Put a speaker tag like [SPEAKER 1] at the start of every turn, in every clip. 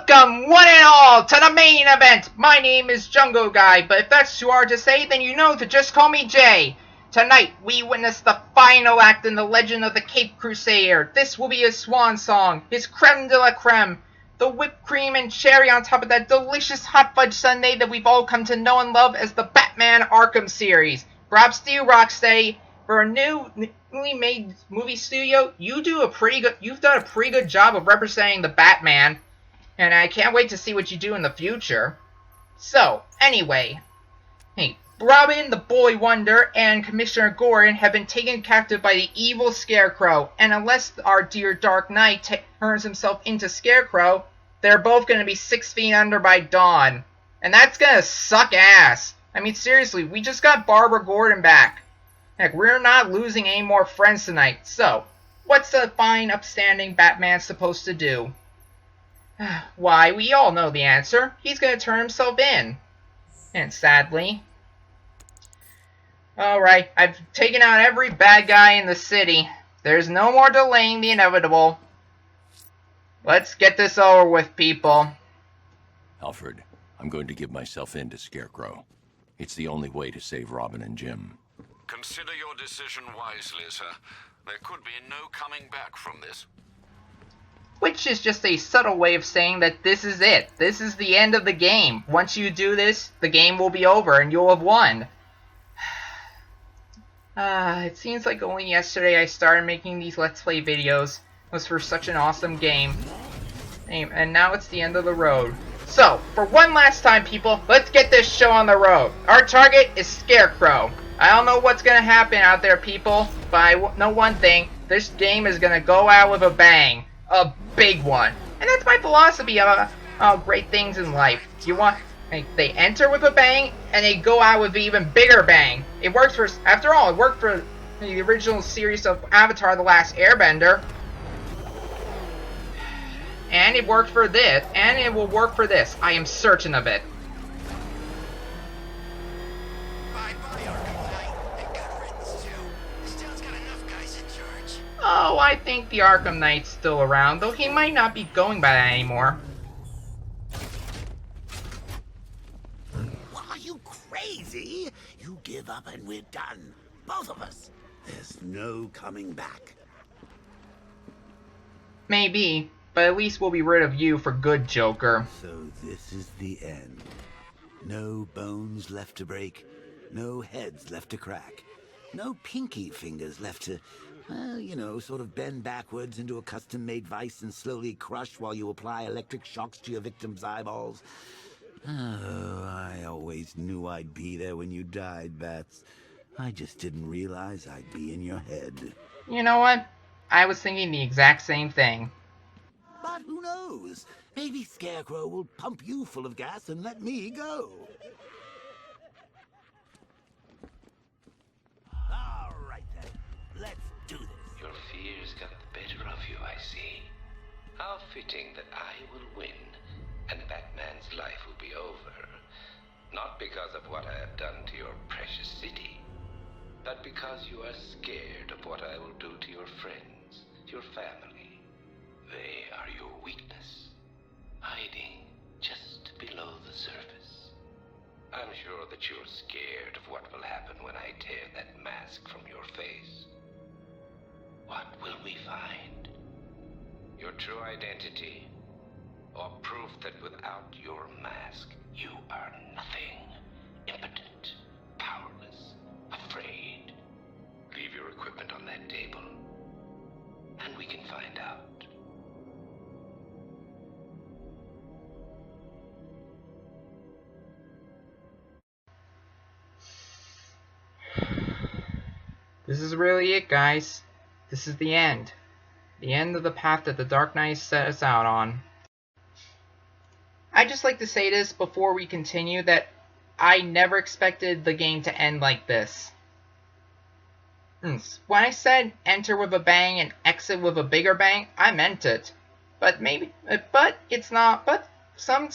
[SPEAKER 1] Welcome, one and all, to the main event! My name is Jungoguy, but if that's too hard to say, then you know to just call me Jay. Tonight, we witness the final act in the legend of the Cape Crusader. This will be his swan song, his creme de la creme, the whipped cream and cherry on top of that delicious hot fudge sundae that we've all come to know and love as the Batman Arkham series. Props to you, Rocksteady. For a newly made movie studio, you've done a pretty good job of representing the Batman. And I can't wait to see what you do in the future. So, anyway. Hey, Robin, the Boy Wonder, and Commissioner Gordon have been taken captive by the evil Scarecrow. And unless our dear Dark Knight turns himself into Scarecrow, they're both going to be 6 feet under by dawn. And that's going to suck ass. I mean, seriously, we just got Barbara Gordon back. Heck, we're not losing any more friends tonight. So, what's a fine, upstanding Batman supposed to do? Why, we all know the answer. He's going to turn himself in. And sadly... Alright, I've taken out every bad guy in the city. There's no more delaying the inevitable. Let's get this over with, people.
[SPEAKER 2] Alfred, I'm going to give myself in to Scarecrow. It's the only way to save Robin and Jim.
[SPEAKER 3] Consider your decision wisely, sir. There could be no coming back from this.
[SPEAKER 1] Which is just a subtle way of saying that this is it. This is the end of the game. Once you do this, the game will be over and you'll have won. It seems like only yesterday I started making these Let's Play videos. It was for such an awesome game. And now it's the end of the road. So, for one last time, people, let's get this show on the road. Our target is Scarecrow. I don't know what's going to happen out there, people, but I know one thing. This game is going to go out with a bang. A big one. And that's my philosophy of great things in life. They enter with a bang, and they go out with an even bigger bang. It works for, after all, it worked for the original series of Avatar: The Last Airbender. And it worked for this, and it will work for this. I am certain of it. Oh, I think the Arkham Knight's still around, though he might not be going by that anymore.
[SPEAKER 4] Are you crazy? You give up and we're done. Both of us. There's no coming back.
[SPEAKER 1] Maybe, but at least we'll be rid of you for good, Joker.
[SPEAKER 4] So this is the end. No bones left to break. No heads left to crack. No pinky fingers left to... well, you know, sort of bend backwards into a custom-made vice and slowly crush while you apply electric shocks to your victim's eyeballs. Oh, I always knew I'd be there when you died, Bats. I just didn't realize I'd be in your head.
[SPEAKER 1] You know what? I was thinking the exact same thing.
[SPEAKER 4] But who knows? Maybe Scarecrow will pump you full of gas and let me go. All right, then. Let's do this.
[SPEAKER 5] Your fears got the better of you, I see. How fitting that I will win, and Batman's life will be over. Not because of what I have done to your precious city, but because you are scared of what I will do to your friends, your family. They are your weakness, hiding just below the surface. I'm sure that you're scared of what will happen when I tear that mask from your face. What will we find? Your true identity, or proof that without your mask, you are nothing, impotent, powerless, afraid. Leave your equipment on that table, and we can find out.
[SPEAKER 1] This is really it, guys. This is the end. The end of the path that the Dark Knight set us out on. I'd just like to say this before we continue, that I never expected the game to end like this. When I said enter with a bang and exit with a bigger bang, I meant it. But it's not. But some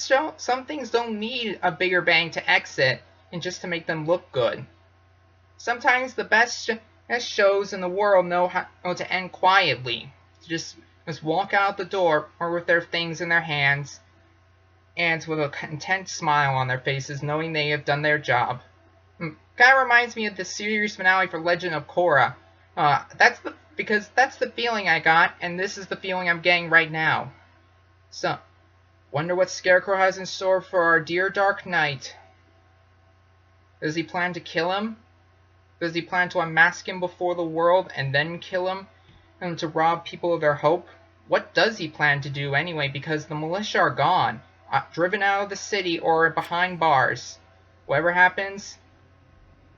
[SPEAKER 1] things don't need a bigger bang to exit and just to make them look good. Sometimes the best shows in the world know how to end quietly. Just walk out the door or with their things in their hands ants with a content smile on their faces, knowing they have done their job. Kinda reminds me of the series finale for Legend of Korra. Because that's the feeling I got, and this is the feeling I'm getting right now. So, wonder what Scarecrow has in store for our dear Dark Knight. Does he plan to kill him? Does he plan to unmask him before the world and then kill him? And to rob people of their hope? What does he plan to do anyway, because the militia are gone, driven out of the city or behind bars? Whatever happens,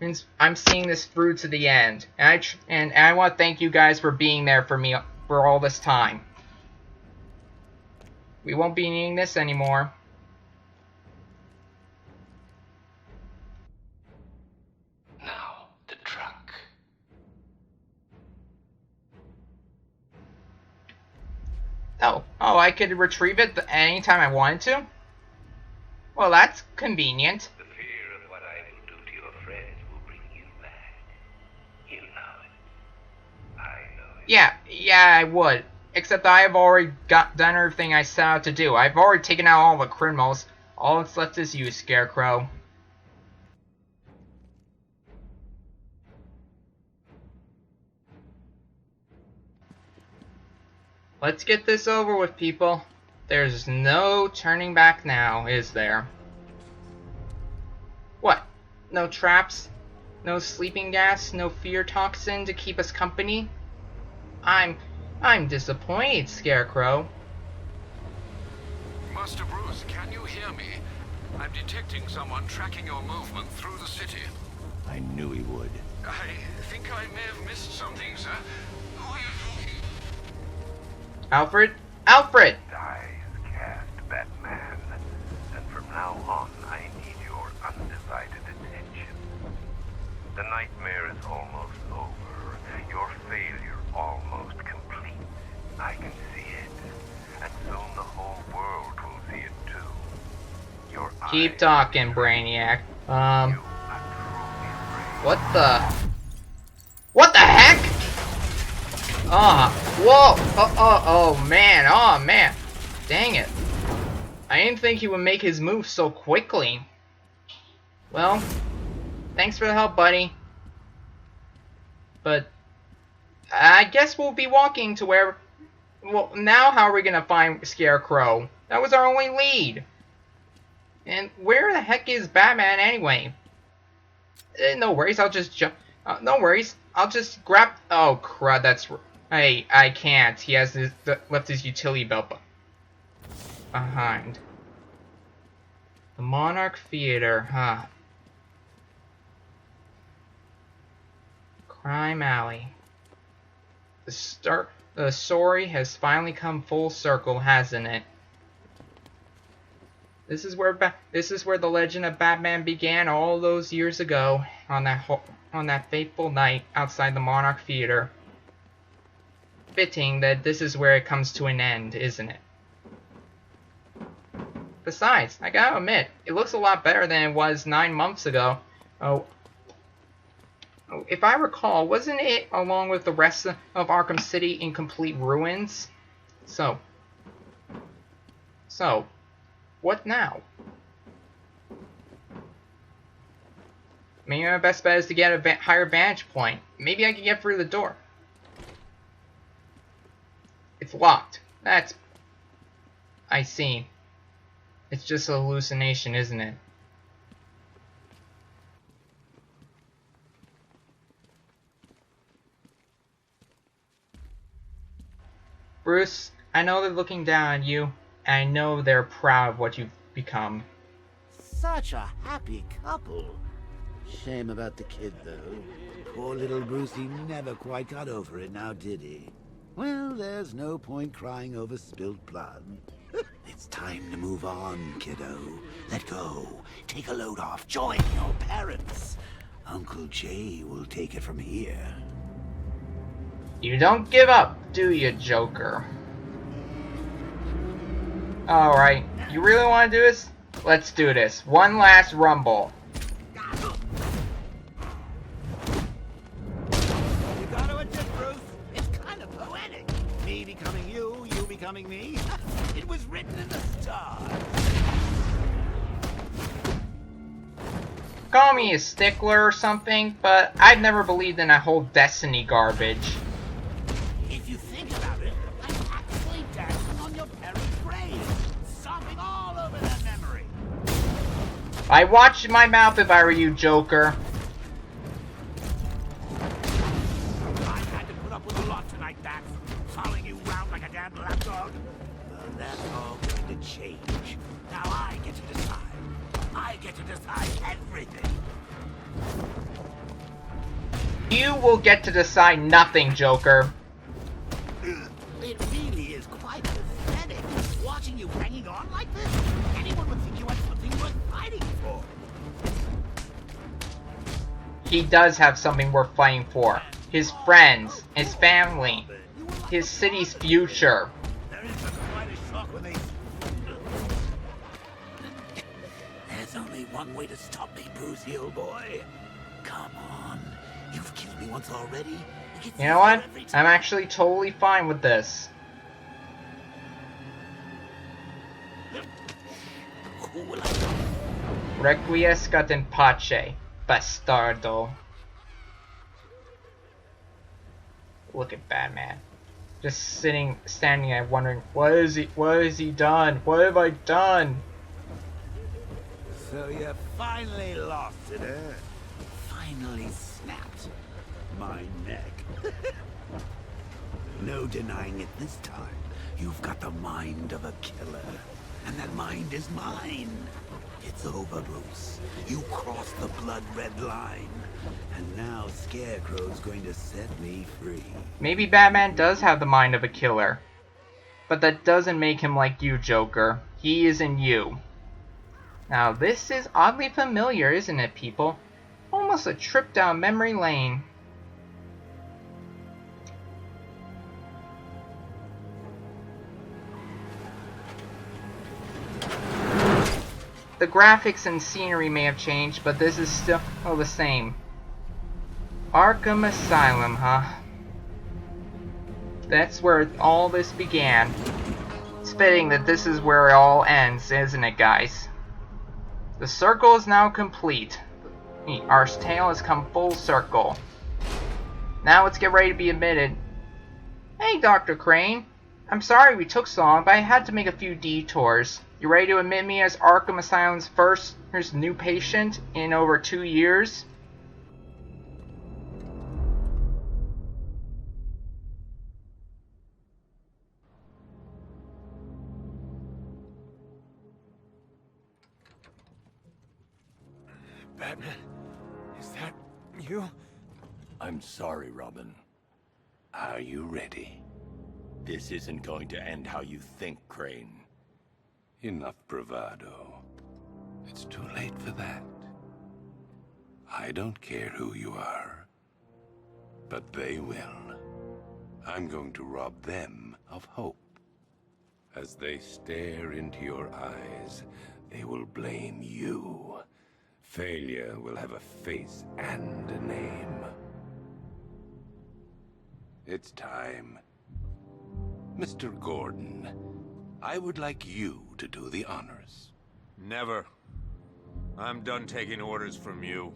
[SPEAKER 1] means I'm seeing this through to the end. And I want to thank you guys for being there for me for all this time. We won't be needing this anymore.
[SPEAKER 5] Now, the truck.
[SPEAKER 1] Oh, I could retrieve it anytime I wanted to? Well, that's convenient.
[SPEAKER 5] The fear of what I will do to your friends will bring you back. You know it. I know it.
[SPEAKER 1] Yeah, I would. Except I have already done everything I set out to do. I've already taken out all the criminals. All that's left is you, Scarecrow. Let's get this over with, people. There's no turning back now, is there? What? No traps? No sleeping gas? No fear toxin to keep us company? I'm disappointed, Scarecrow.
[SPEAKER 3] Master Bruce, can you hear me? I'm detecting someone tracking your movement through the city.
[SPEAKER 2] I knew he would.
[SPEAKER 3] I think I may have missed something, sir. Who are you talking?
[SPEAKER 1] Alfred? Alfred!
[SPEAKER 6] Dies cast, Batman. And from now on, I need your undivided attention. The nightmare is almost over. Your failure almost complete. I can see it. And soon the whole world will see it too. Your
[SPEAKER 1] Keep
[SPEAKER 6] eyes
[SPEAKER 1] talking, Brainiac.
[SPEAKER 6] you are truly brave.
[SPEAKER 1] What the heck? Whoa! Oh man. Dang it. I didn't think he would make his move so quickly. Well, thanks for the help, buddy. But I guess we'll be walking to where... Well, now how are we gonna find Scarecrow? That was our only lead. And where the heck is Batman anyway? No worries, I'll just jump. No worries, I'll just grab... Oh, crud, that's... Hey, I can't. He has left his utility belt behind. The Monarch Theater, huh? Crime Alley. The story has finally come full circle, hasn't it? This is where the legend of Batman began all those years ago, on that fateful night outside the Monarch Theater. Fitting that this is where it comes to an end, isn't it? Besides, I gotta admit, it looks a lot better than it was 9 months ago. Oh, if I recall, wasn't it, along with the rest of Arkham City, in complete ruins? So, what now? Maybe my best bet is to get a higher vantage point. Maybe I can get through the door. It's locked. I see. It's just a hallucination, isn't it? Bruce, I know they're looking down on you, and I know they're proud of what you've become.
[SPEAKER 4] Such a happy couple. Shame about the kid, though. Poor little Brucey never quite got over it now, did he? Well, there's no point crying over spilled blood. It's time to move on, kiddo. Let go. Take a load off. Join your parents. Uncle Jay will take it from here.
[SPEAKER 1] You don't give up, do you, Joker? Alright, you really want to do this? Let's do this. One last rumble.
[SPEAKER 4] You gotta admit, Bruce, it's kind of poetic. Me becoming you, you becoming me. It was written in the stars.
[SPEAKER 1] call me a stickler or something, but I've never believed in that whole destiny garbage.
[SPEAKER 4] If you think about it, I'm actually dancing on your parents' grave, stomping all over their memory.
[SPEAKER 1] I watched my mouth if I were you, Joker.
[SPEAKER 4] I had to put up with a lot tonight, Dax. Following you around like a damn lapdog. But that's all going to change. Now I get to decide. I get to decide everything.
[SPEAKER 1] You will get to decide nothing, Joker.
[SPEAKER 4] It really is quite pathetic. Watching you hanging on like this, anyone would think you had something worth fighting for.
[SPEAKER 1] He does have something worth fighting for. His friends, his family, his city's future.
[SPEAKER 4] There is quite a shock when they... There's only one way to stop me, Bruce Hill boy. Come on. You've killed me once already.
[SPEAKER 1] You know what? I'm actually totally fine with this.
[SPEAKER 4] Who will I...
[SPEAKER 1] Requiescat in pace, bastardo. Look at Batman. Just standing there wondering, what has he done? What have I done?
[SPEAKER 4] So you finally lost it, eh? Finally snapped my neck. No denying it this time. You've got the mind of a killer. And that mind is mine. It's over, Bruce. You crossed the blood-red line. And now Scarecrow's going to set me free.
[SPEAKER 1] Maybe Batman does have the mind of a killer. But that doesn't make him like you, Joker. He isn't you. Now this is oddly familiar, isn't it, people? Almost a trip down memory lane. The graphics and scenery may have changed, but this is still the same. Arkham Asylum, huh? That's where all this began. It's fitting that this is where it all ends, isn't it, guys? The circle is now complete. Our tale has come full circle. Now let's get ready to be admitted. Hey, Dr. Crane. I'm sorry we took so long, but I had to make a few detours. You ready to admit me as Arkham Asylum's first new patient in over 2 years?
[SPEAKER 7] Batman, is that you?
[SPEAKER 2] I'm sorry, Robin.
[SPEAKER 3] Are you ready?
[SPEAKER 2] This isn't going to end how you think, Crane.
[SPEAKER 3] Enough bravado. It's too late for that. I don't care who you are, but they will. I'm going to rob them of hope. As they stare into your eyes, they will blame you. Failure will have a face and a name. It's time. Mr. Gordon, I would like you to do the honors.
[SPEAKER 7] Never. I'm done taking orders from you.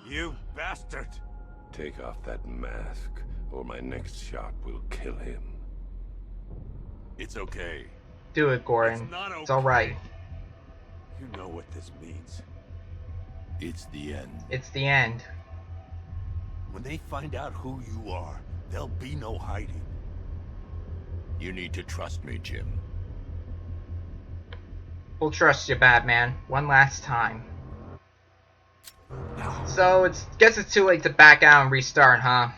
[SPEAKER 7] You bastard!
[SPEAKER 3] Take off that mask, or my next shot will kill him.
[SPEAKER 7] It's okay.
[SPEAKER 1] Do it, Gordon.
[SPEAKER 7] It's not okay.
[SPEAKER 1] It's alright.
[SPEAKER 7] You know what this means.
[SPEAKER 2] It's the end.
[SPEAKER 1] It's the end.
[SPEAKER 7] When they find out who you are, there'll be no hiding.
[SPEAKER 2] You need to trust me, Jim.
[SPEAKER 1] We'll trust you, Batman. One last time. So, guess it's too late to back out and restart, huh?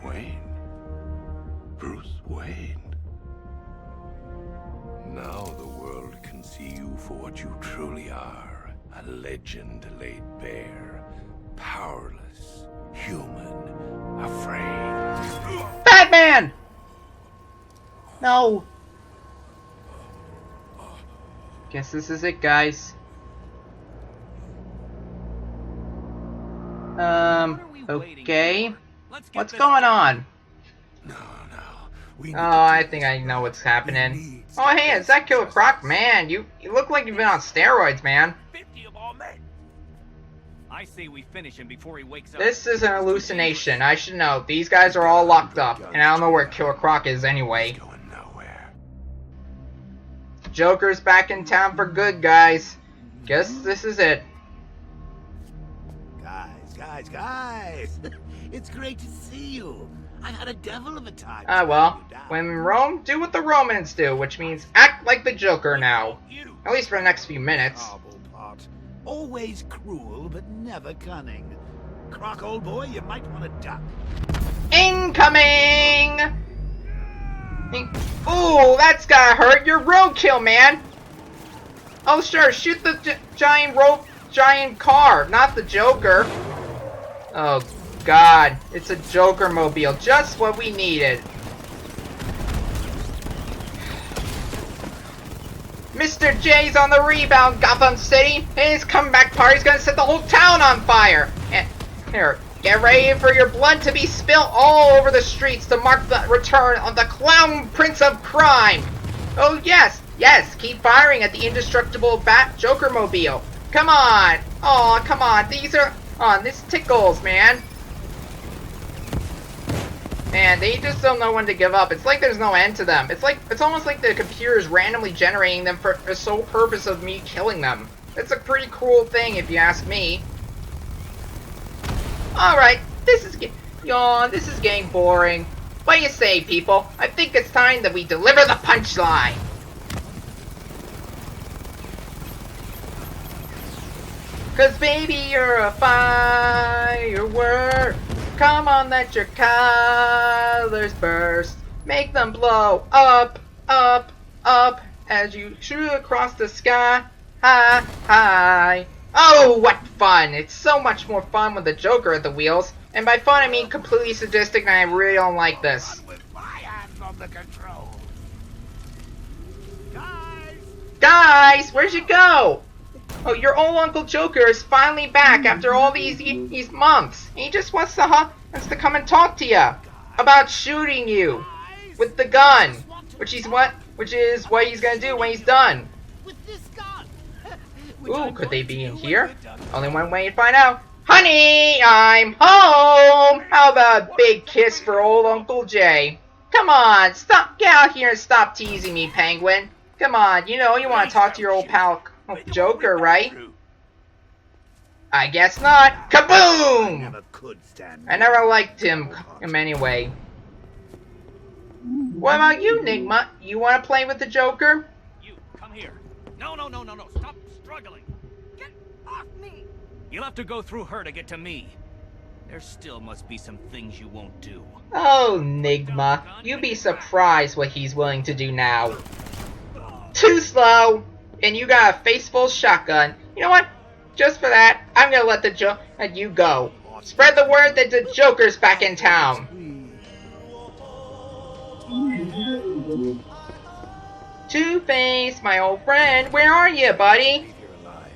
[SPEAKER 3] Wayne. Bruce Wayne. Now the world can see you for what you truly are. A legend laid bare. Powerless. Human. Afraid.
[SPEAKER 1] Batman! No. Guess this is it, guys. Okay. What's going on?
[SPEAKER 3] No.
[SPEAKER 1] Oh, I think I know what's happening. Oh, hey, is that Killer Croc? Man, you look like you've been on steroids, man.
[SPEAKER 8] 50 of our men. I say we finish him before he wakes up.
[SPEAKER 1] This is an hallucination. I should know. These guys are all locked up, and I don't know where Killer Croc is anyway.
[SPEAKER 3] Going nowhere.
[SPEAKER 1] Joker's back in town for good, guys. Guess this is it.
[SPEAKER 4] Guys! It's great to see you. I've had a devil of a time.
[SPEAKER 1] Well, when in Rome, do what the Romans do, which means act like the Joker now. At least for the next few minutes.
[SPEAKER 4] Cobblepot. Always cruel, but never cunning. Croc, old boy, you might want to duck.
[SPEAKER 1] Incoming! Ooh, that's gotta hurt. You're roadkill, man. Oh, sure, shoot the giant car, not the Joker. Oh, God. It's a Joker mobile. Just what we needed. Mr. J's on the rebound, Gotham City. And his comeback party's gonna set the whole town on fire. And here, get ready for your blood to be spilt all over the streets to mark the return of the Clown Prince of Crime. Oh, yes. Keep firing at the indestructible Bat Joker mobile. Come on. Oh, come on. This tickles, man. Man, they just don't know when to give up. It's like there's no end to them. It's almost like the computer is randomly generating them for the sole purpose of me killing them. It's a pretty cruel thing, if you ask me. Alright, this is getting boring. What do you say, people? I think it's time that we deliver the punchline. Cause baby, you're a firework. Come on, let your colors burst. Make them blow up, up, up as you shoot across the sky. High. Oh, what fun! It's so much more fun with the Joker at the wheels. And by fun, I mean completely sadistic, and I really don't like this.
[SPEAKER 4] With my hands on the control.
[SPEAKER 1] Guys, where'd you go? Oh, your old Uncle Joker is finally back after all these months. He just wants to come and talk to you about shooting you with the gun, which is what he's gonna do when he's done.
[SPEAKER 4] With this gun.
[SPEAKER 1] Ooh, could they be in here? Only one way to find out. Honey, I'm home. How about a big kiss for old Uncle Jay? Come on, get out here and stop teasing me, Penguin. Come on, you know you want to talk to your old pal Joker, right? I guess not. Kaboom! I never liked him anyway. What about you, Nigma? You want to play with the Joker?
[SPEAKER 8] You, come here. No. Stop struggling. Get off me. You'll have to go through her to get to me. There still must be some things you won't do.
[SPEAKER 1] Oh, Nigma. You'd be surprised what he's willing to do now. Too slow! And you got a face-full shotgun. You know what? Just for that, I'm gonna let you go. Spread the word that the Joker's back in town. Two-Face, my old friend, where are you, buddy?
[SPEAKER 3] You're alive.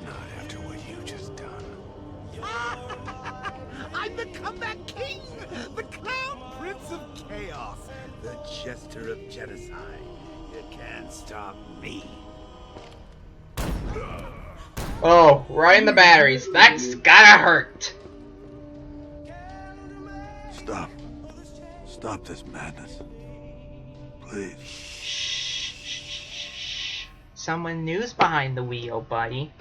[SPEAKER 3] Not after what you just done.
[SPEAKER 4] I'm the comeback king, the clown prince of chaos, the jester of genocide. You can't stop me.
[SPEAKER 1] Oh, right in the batteries. That's gotta hurt.
[SPEAKER 7] Stop this madness. Please.
[SPEAKER 1] Shh. Someone new's behind the wheel, buddy.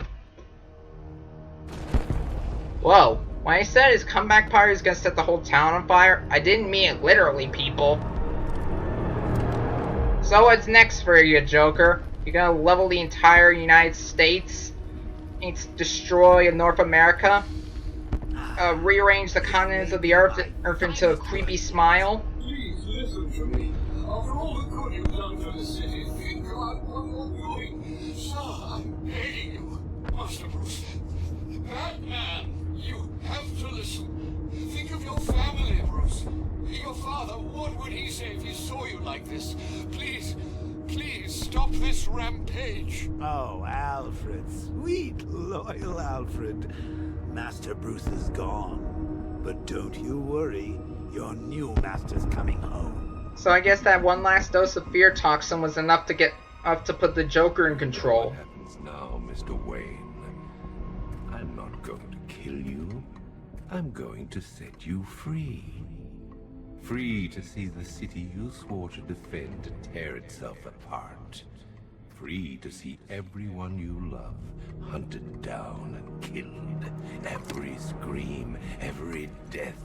[SPEAKER 1] Whoa. When I said his comeback party is gonna set the whole town on fire, I didn't mean it literally, people. So what's next for you, Joker? You're gonna level the entire United States? Destroy North America? Rearrange the continents of the Earth into a creepy smile?
[SPEAKER 9] Please listen to me. After all the good you've done for the city, think about what you're doing. Sir, I'm begging you. Master Bruce, Batman, you have to listen. Think of your family, Bruce. Your father, what would he say if he saw you like this? Please, please stop this rampage.
[SPEAKER 4] Oh, Alfred, sweet, loyal Alfred. Master Bruce is gone. But don't you worry, your new master's coming home.
[SPEAKER 1] So I guess that one last dose of fear toxin was enough to put the Joker in control.
[SPEAKER 3] What happens now, Mr. Wayne? I'm not going to kill you. I'm going to set you free. Free to see the city you swore to defend tear itself apart. Free to see everyone you love hunted down and killed. Every scream, every death.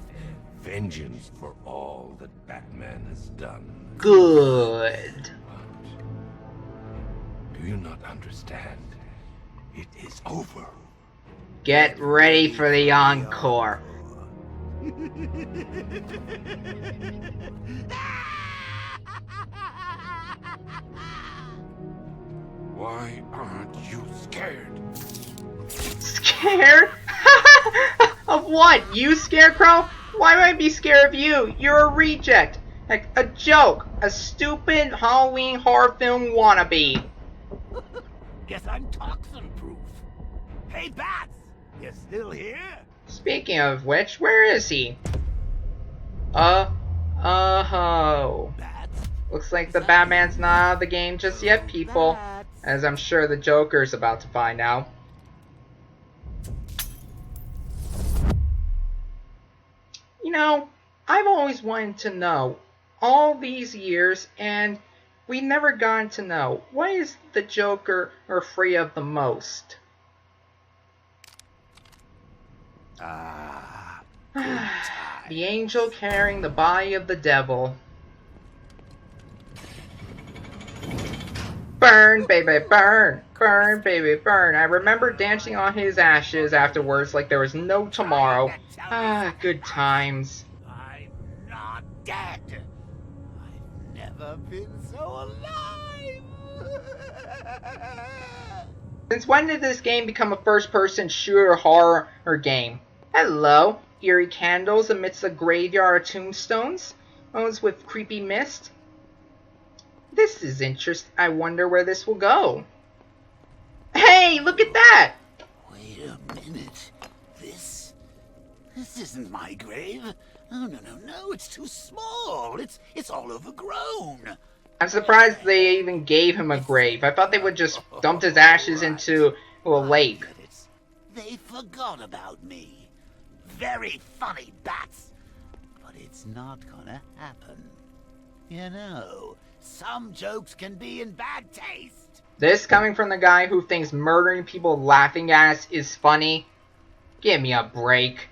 [SPEAKER 3] Vengeance for all that Batman has done.
[SPEAKER 1] Good.
[SPEAKER 3] Do you not understand? It is over.
[SPEAKER 1] Get ready for the encore.
[SPEAKER 3] Why aren't you scared?
[SPEAKER 1] Scared? Of what? You, Scarecrow? Why would I be scared of you? You're a reject. Like a joke. A stupid Halloween horror film wannabe.
[SPEAKER 4] Guess I'm toxin-proof. Hey, Bats! You still here?
[SPEAKER 1] Speaking of which, where is he? Oh.
[SPEAKER 4] Bats?
[SPEAKER 1] Looks like the Batman's not out of the game just yet, people. As I'm sure the Joker's about to find out. You know, I've always wanted to know, all these years, and we never gotten to know, what is the Joker afraid of the most?
[SPEAKER 4] Good time.
[SPEAKER 1] The angel carrying the body of the devil. Burn, baby, burn! Burn, baby, burn! I remember dancing on his ashes afterwards like there was no tomorrow. Ah, good times.
[SPEAKER 4] I'm not dead. I've never been so alive.
[SPEAKER 1] Since when did this game become a first-person shooter horror game? Hello, eerie candles amidst a graveyard of tombstones, those with creepy mist. This is interesting. I wonder where this will go. Hey, look at that!
[SPEAKER 4] Wait a minute. This isn't my grave. Oh, no, it's too small. It's all overgrown.
[SPEAKER 1] I'm surprised they even gave him a grave. I thought they would just dump his ashes into a lake.
[SPEAKER 4] They forgot about me. Very funny, Bats. But it's not gonna happen. You know, some jokes can be in bad taste.
[SPEAKER 1] This coming from the guy who thinks murdering people laughing at us is funny? Give me a break.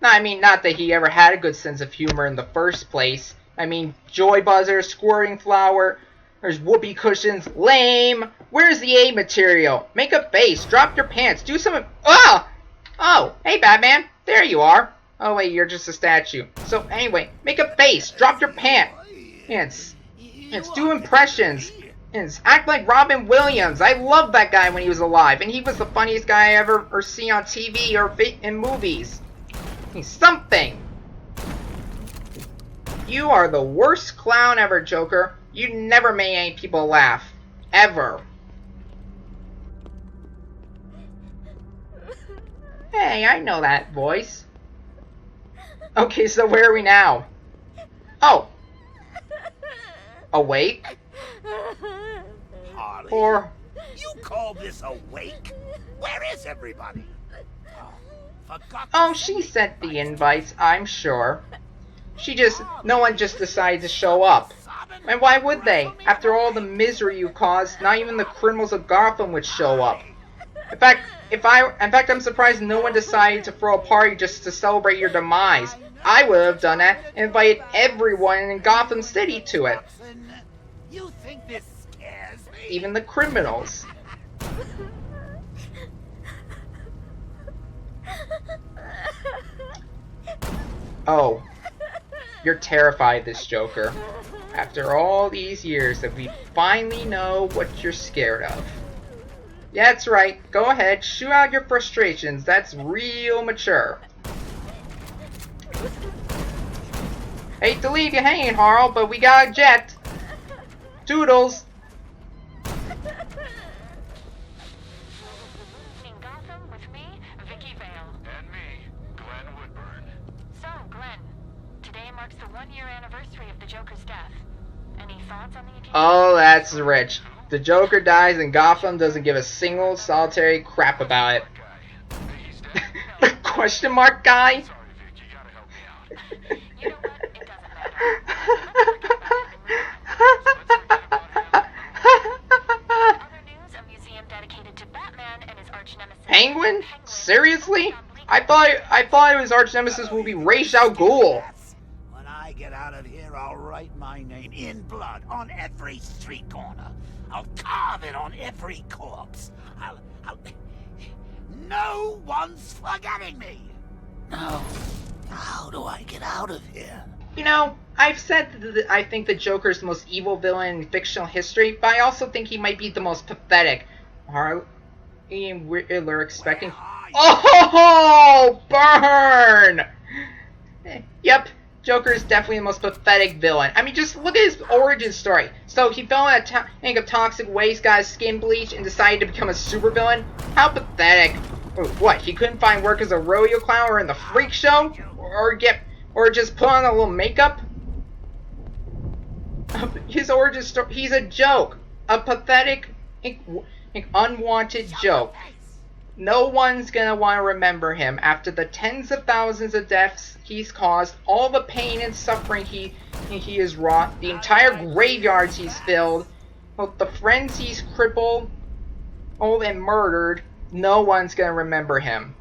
[SPEAKER 1] I mean, not that he ever had a good sense of humor in the first place. I mean, joy buzzers, squirting flower, there's whoopee cushions, lame. Where's the A material? Make a face, drop your pants, do something. Ah! Oh, hey Batman, there you are. Oh wait, you're just a statue. So anyway, make a face, drop your pants. It's do impressions. And act like Robin Williams. I loved that guy when he was alive, and he was the funniest guy I ever seen on TV or in movies. He's something. You are the worst clown ever, Joker. You never made any people laugh. Ever. Hey, I know that voice. Okay, so where are we now? Oh. Awake?
[SPEAKER 4] Harley,
[SPEAKER 1] Or...
[SPEAKER 4] you call this awake? Where is everybody? Forgot
[SPEAKER 1] Oh, she sent the invites, I'm sure. No one just decided to show up. And why would they? After all the misery you caused, not even the criminals of Gotham would show up. In fact, I'm surprised no one decided to throw a party just to celebrate your demise. I would have done that and invited everyone in Gotham City to it.
[SPEAKER 4] You think this scares me?
[SPEAKER 1] Even the criminals. Oh. You're terrified of this Joker. After all these years that we finally know what you're scared of. Yeah, that's right. Go ahead, shoot out your frustrations. That's real mature. Hate to leave you hanging, Harl, but we got a jet. Toodles.
[SPEAKER 10] In Gotham with me, Vicky Vale.
[SPEAKER 6] And me, Glenn Woodburn.
[SPEAKER 10] So, Glenn, today marks the 1-year anniversary of the Joker's death. Any thoughts on the occasion?
[SPEAKER 1] Oh, that's rich. The Joker dies and Gotham doesn't give a single solitary crap about it. The question mark guy?
[SPEAKER 6] Sorry, Vic, you gotta help me out.
[SPEAKER 10] You know what? It doesn't matter. Other news, a museum dedicated to Batman and his arch nemesis.
[SPEAKER 1] Penguin? Seriously? I thought his arch nemesis will be Ra's al Ghul.
[SPEAKER 4] When I get out of here, I'll write my name in blood on every street corner. I'll carve it on every corpse. I'll... No one's forgetting me! Now, how do I get out of here?
[SPEAKER 1] You know, I've said that I think the Joker's the most evil villain in fictional history, but I also think he might be the most pathetic. Are Riddler expecting... Oh, burn! Yep, Joker is definitely the most pathetic villain. I mean, just look at his origin story. So he fell in a tank of toxic waste, got his skin bleached, and decided to become a supervillain? How pathetic. What, he couldn't find work as a rodeo clown or in the freak show? Or just put on a little makeup? His origin story, he's a joke. A pathetic, unwanted joke. No one's gonna want to remember him after the tens of thousands of deaths he's caused, all the pain and suffering he has wrought, the entire graveyards he's filled, the friends he's crippled, and murdered. No one's gonna remember him.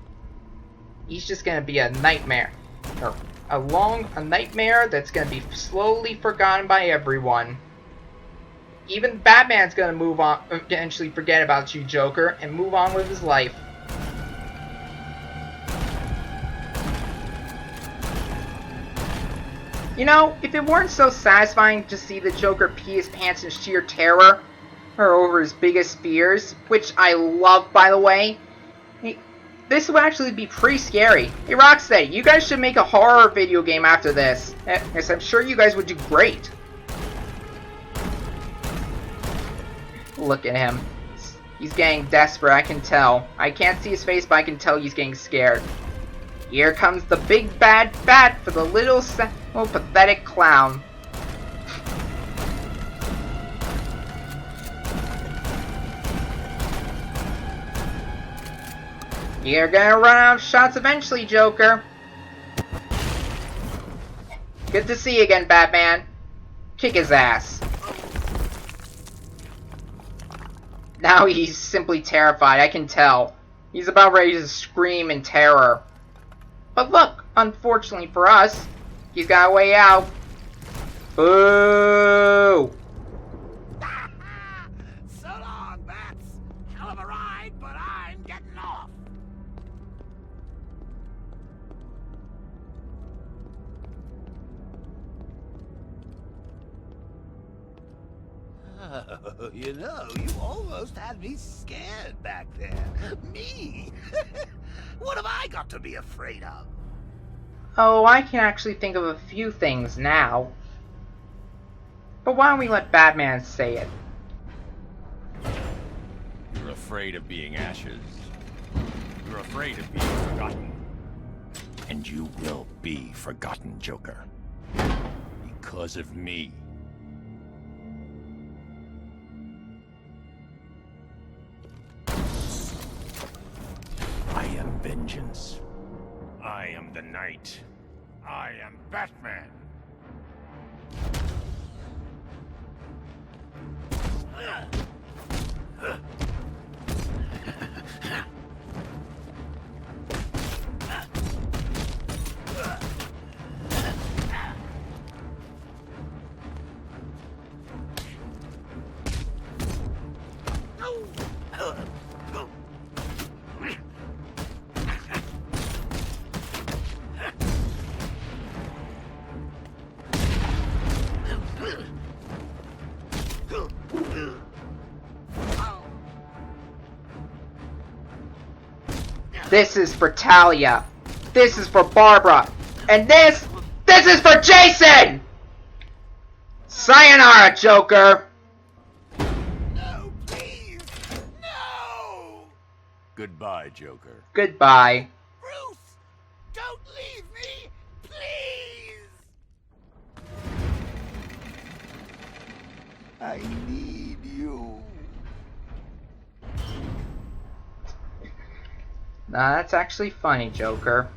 [SPEAKER 1] He's just gonna be a nightmare. Or a nightmare that's gonna be slowly forgotten by everyone. Even Batman's gonna move on, eventually forget about you, Joker, and move on with his life. You know, if it weren't so satisfying to see the Joker pee his pants in sheer terror, or over his biggest fears, which I love, by the way, this would actually be pretty scary. Hey, Rocksteady, you guys should make a horror video game after this. Yes, I'm sure you guys would do great. Look at him. He's getting desperate, I can tell. I can't see his face, but I can tell he's getting scared. Here comes the big bad bat for the little pathetic clown. You're gonna run out of shots eventually, Joker. Good to see you again, Batman. Kick his ass. Now he's simply terrified, I can tell. He's about ready to scream in terror. But look, unfortunately for us, he's got a way out. Boo!
[SPEAKER 4] So long, Bats. Hell of a ride, but I'm getting off. Oh, you know, you almost had me scared back there. Me? What have I got to be afraid of?
[SPEAKER 1] Oh, I can actually think of a few things now. But why don't we let Batman say it?
[SPEAKER 2] You're afraid of being ashes. You're afraid of being forgotten. And you will be forgotten, Joker. Because of me. I am vengeance.
[SPEAKER 7] I am the Knight. I am Batman.
[SPEAKER 1] This is for Talia. This is for Barbara. And this is for Jason! Sayonara, Joker!
[SPEAKER 7] No, please! No!
[SPEAKER 2] Goodbye, Joker.
[SPEAKER 1] Goodbye.
[SPEAKER 7] Bruce! Don't leave me! Please! I need you.
[SPEAKER 1] Nah, that's actually funny, Joker.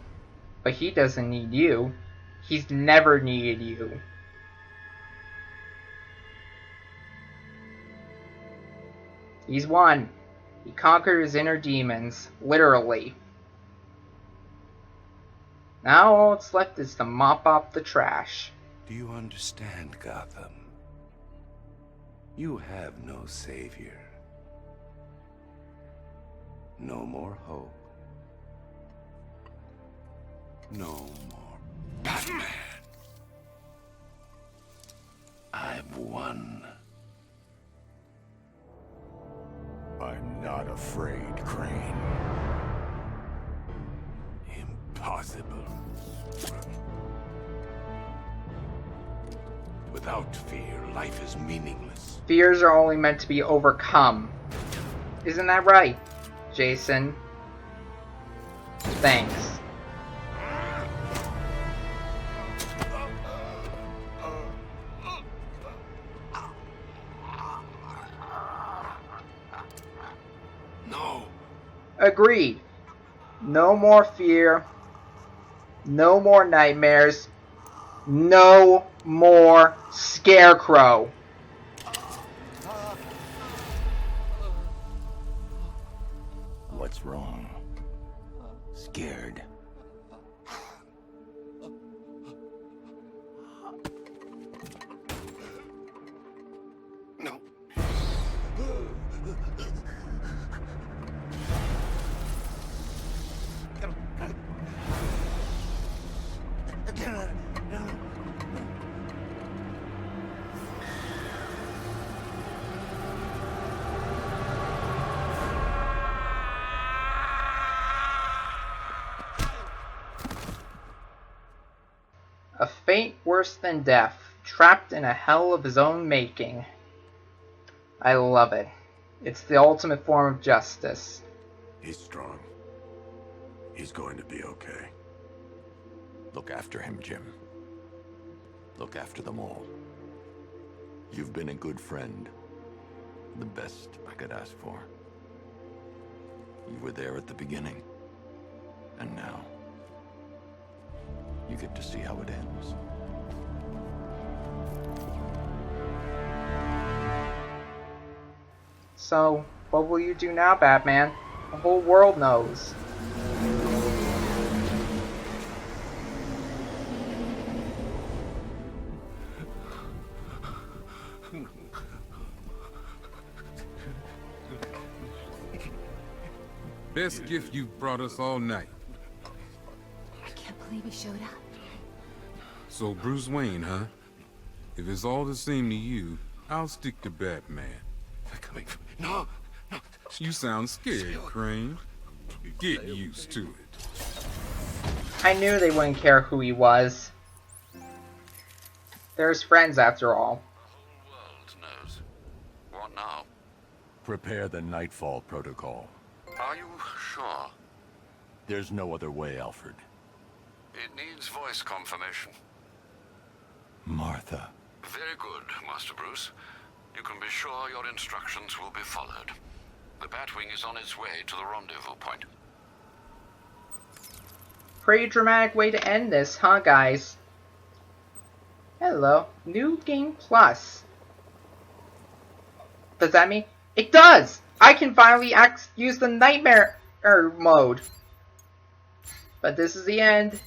[SPEAKER 1] But he doesn't need you. He's never needed you. He's won. He conquered his inner demons, literally. Now all that's left is to mop up the trash.
[SPEAKER 3] Do you understand, Gotham? You have no savior. No more hope. No more Batman. I've won.
[SPEAKER 2] I'm not afraid, Crane.
[SPEAKER 3] Impossible. Without fear, life is meaningless.
[SPEAKER 1] Fears are only meant to be overcome. Isn't that right, Jason? Thanks.
[SPEAKER 3] No.
[SPEAKER 1] Agreed. No more fear. No more nightmares. No more Scarecrow.
[SPEAKER 2] What's wrong? Scared?
[SPEAKER 3] No.
[SPEAKER 1] A fate worse than death, trapped in a hell of his own making. I love it. It's the ultimate form of justice.
[SPEAKER 3] He's strong. He's going to be okay.
[SPEAKER 2] Look after him, Jim. Look after them all. You've been a good friend. The best I could ask for. You were there at the beginning. And now, you get to see how it ends.
[SPEAKER 1] So, what will you do now, Batman? The whole world knows.
[SPEAKER 11] Best gift you've brought us all night.
[SPEAKER 10] I can't believe he showed up.
[SPEAKER 11] So Bruce Wayne, huh? If it's all the same to you, I'll stick to Batman.
[SPEAKER 3] No, no.
[SPEAKER 11] You sound scared, Crane. Get used to it.
[SPEAKER 1] I knew they wouldn't care who he was. They're his friends, after all.
[SPEAKER 5] The whole world knows. What now?
[SPEAKER 2] Prepare the Knightfall protocol.
[SPEAKER 5] Are you sure?
[SPEAKER 2] There's no other way, Alfred.
[SPEAKER 5] It needs voice confirmation.
[SPEAKER 2] Martha.
[SPEAKER 5] Very good, Master Bruce. You can be sure your instructions will be followed. The Batwing is on its way to the rendezvous point.
[SPEAKER 1] Pretty dramatic way to end this, huh, guys? Hello. New Game Plus. Does that mean? It does! I can finally use the Nightmare mode. But this is the end.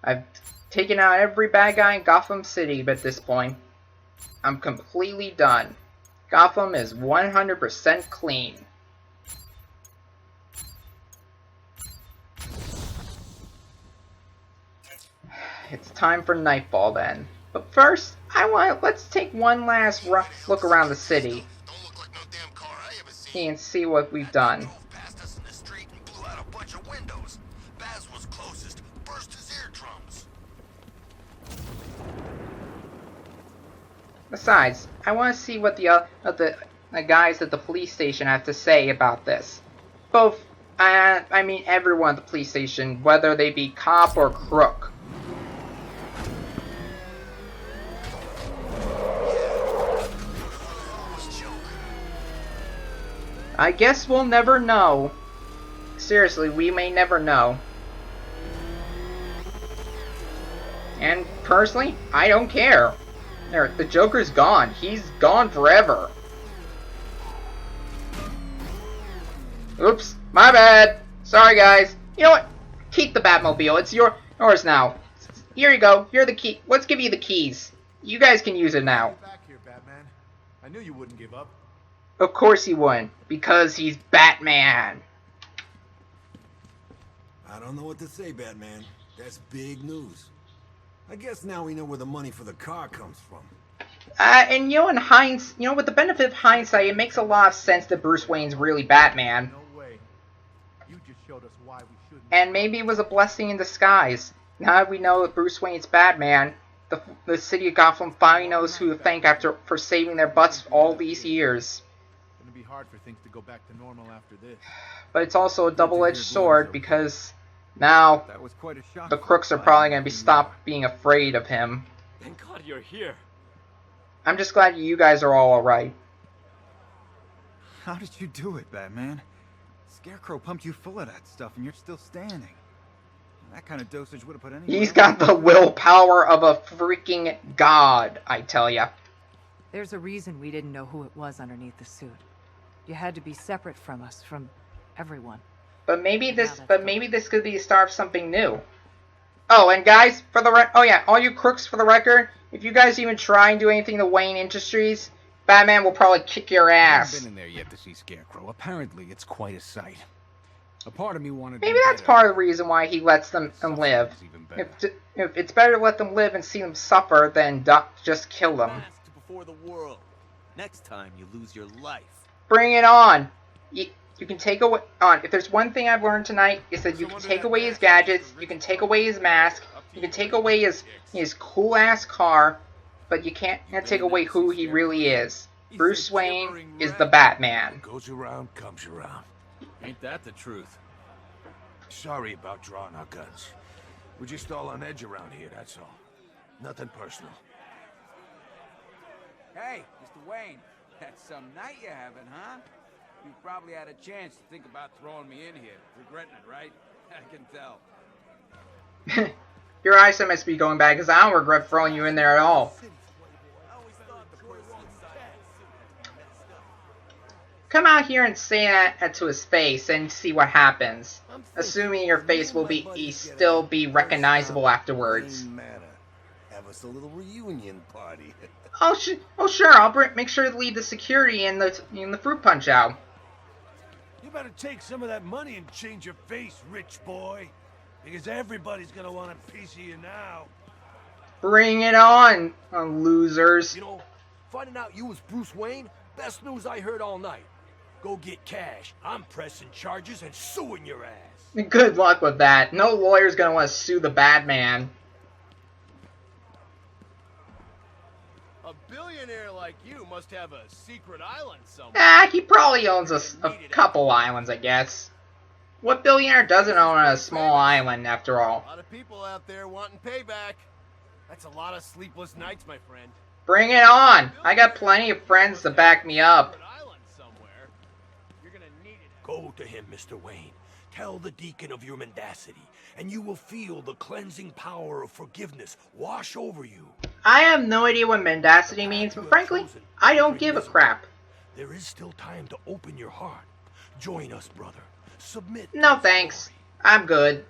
[SPEAKER 1] I've taken out every bad guy in Gotham City at this point. I'm completely done. Gotham is 100% clean. It's time for Knightfall then. But first, let's take one last look around the city.
[SPEAKER 7] Don't look like no damn car I ever seen.
[SPEAKER 1] And see what we've done.
[SPEAKER 7] Drove past us in the street and blew out a bunch of windows.
[SPEAKER 1] Besides, I want to see what the guys at the police station have to say about this. Both, I mean everyone at the police station, whether they be cop or crook. I guess we'll never know. Seriously, we may never know. And personally, I don't care. The Joker's gone. He's gone forever. Oops, my bad. Sorry, guys. You know what? Keep the Batmobile. It's yours now. Here you go. Here are the key. Let's give you the keys. You guys can use it now.
[SPEAKER 7] Back here, Batman. I knew you wouldn't give up.
[SPEAKER 1] Of course he wouldn't, because he's Batman.
[SPEAKER 12] I don't know what to say, Batman. That's big news. I guess now we know where the money for the car comes from.
[SPEAKER 1] And with the benefit of hindsight, it makes a lot of sense that Bruce Wayne's really Batman.
[SPEAKER 7] No way. You just showed us why we shouldn't.
[SPEAKER 1] And maybe it was a blessing in disguise. Now that we know that Bruce Wayne's Batman, the city of Gotham finally knows who to thank for saving their butts all these years.
[SPEAKER 7] It's gonna be hard for things to go back to normal after this.
[SPEAKER 1] But it's also a double-edged sword because now
[SPEAKER 2] That was quite a shock.
[SPEAKER 1] the crooks are probably going to be stopped being afraid of him.
[SPEAKER 2] Thank God you're here.
[SPEAKER 1] I'm just glad you guys are all alright.
[SPEAKER 13] How did you do it, Batman? Scarecrow pumped you full of that stuff and you're still standing. That kind of dosage would have put anyone
[SPEAKER 1] He's got the willpower of a freaking god, I tell ya.
[SPEAKER 14] There's a reason we didn't know who it was underneath the suit. You had to be separate from us, from everyone.
[SPEAKER 1] But maybe this could be the start of something new. Oh, and guys, all you crooks, for the record, if you guys even try and do anything to Wayne Industries, Batman will probably kick your
[SPEAKER 8] I
[SPEAKER 1] ass.
[SPEAKER 8] haven't been in there yet to see Scarecrow. Apparently, it's quite a sight. A part of me wanted.
[SPEAKER 1] Maybe that's part of the reason why he lets them live. If it's better to let them live and see them suffer than just kill them.
[SPEAKER 7] Before the world. Next time you lose your life.
[SPEAKER 1] Bring it on. You can take away If there's one thing I've learned tonight, is that you can take away his gadgets, you can take away his mask, you can take away his cool ass car, but you can't take away who he really is. Bruce Wayne is the Batman.
[SPEAKER 3] Goes around, comes around.
[SPEAKER 2] Ain't that the truth?
[SPEAKER 3] Sorry about drawing our guns. We're just all on edge around here, that's all. Nothing personal.
[SPEAKER 15] Hey, Mr. Wayne, that's some night you're having, huh? You probably had a chance to think about throwing me in here. Regretting it, right? I can tell.
[SPEAKER 1] Your eyesight must be going bad, because I don't regret throwing you in there at all. Come out here and say that to his face and see what happens. Assuming your face will still be recognizable afterwards.
[SPEAKER 12] Have us a little reunion party.
[SPEAKER 1] Oh sure, I'll make sure to leave the security in the fruit punch out.
[SPEAKER 7] You better take some of that money and change your face, rich boy. Because everybody's gonna want a piece of you now.
[SPEAKER 1] Bring it on, losers.
[SPEAKER 7] You know, finding out you was Bruce Wayne, best news I heard all night. Go get cash. I'm pressing charges and suing your ass.
[SPEAKER 1] Good luck with that. No lawyer's gonna want to sue the Batman.
[SPEAKER 16] A billionaire like you must have a secret island somewhere.
[SPEAKER 1] He probably owns a couple islands, I guess. What billionaire doesn't own a small island, after all?
[SPEAKER 16] A lot of people out there wanting payback. That's a lot of sleepless nights, my friend.
[SPEAKER 1] Bring it on! I got plenty of friends to back me up.
[SPEAKER 3] Go to him, Mr. Wayne. Tell the deacon of your mendacity, and you will feel the cleansing power of forgiveness wash over you.
[SPEAKER 1] I have no idea what mendacity means, but frankly, I don't give a crap.
[SPEAKER 3] There is still time to open your heart. Join us, brother. Submit.
[SPEAKER 1] No thanks. I'm good.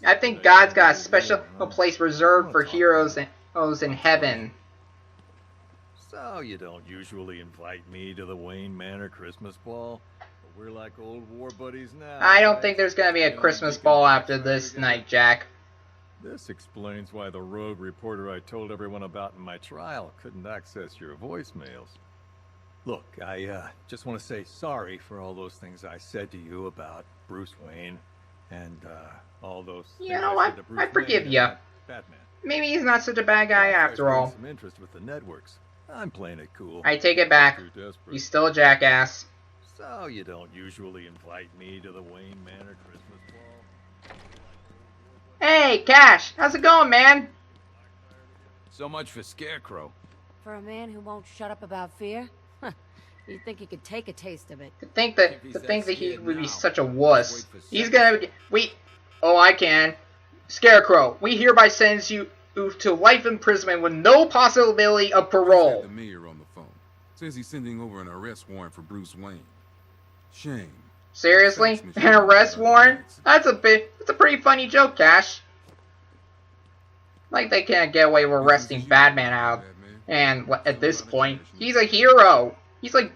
[SPEAKER 1] I think God's got a special place reserved for heroes in heaven.
[SPEAKER 2] So you don't usually invite me to the Wayne Manor Christmas ball? But we're like old war buddies now.
[SPEAKER 1] I don't think there's gonna be a Christmas ball after this night, Jack.
[SPEAKER 2] This explains why the rogue reporter I told everyone about in my trial couldn't access your voicemails. Look, I just want to say sorry for all those things I said to you about Bruce Wayne and all those.
[SPEAKER 1] You know what? I forgive you.
[SPEAKER 2] Batman.
[SPEAKER 1] Maybe he's not such a bad guy after all.
[SPEAKER 2] Some interest with the networks. I'm playing it cool.
[SPEAKER 1] I take it back. He's still a jackass.
[SPEAKER 2] So you don't usually invite me to the Wayne Manor Christmas ball?
[SPEAKER 1] Hey, Cash! How's it going, man?
[SPEAKER 15] So much for Scarecrow.
[SPEAKER 17] For a man who won't shut up about fear? You'd think he could take a taste of it.
[SPEAKER 1] To think that he would be such a wuss. He's gonna be... Oh, I can. Scarecrow, we hereby sentence you to life imprisonment with no possibility of parole.
[SPEAKER 11] The mayor on the phone says he's sending over an arrest warrant for Bruce Wayne. Shame.
[SPEAKER 1] Seriously? An arrest warrant? That's a pretty funny joke, Cash. Like they can't get away with arresting Batman out. And at this point, he's a hero. He's like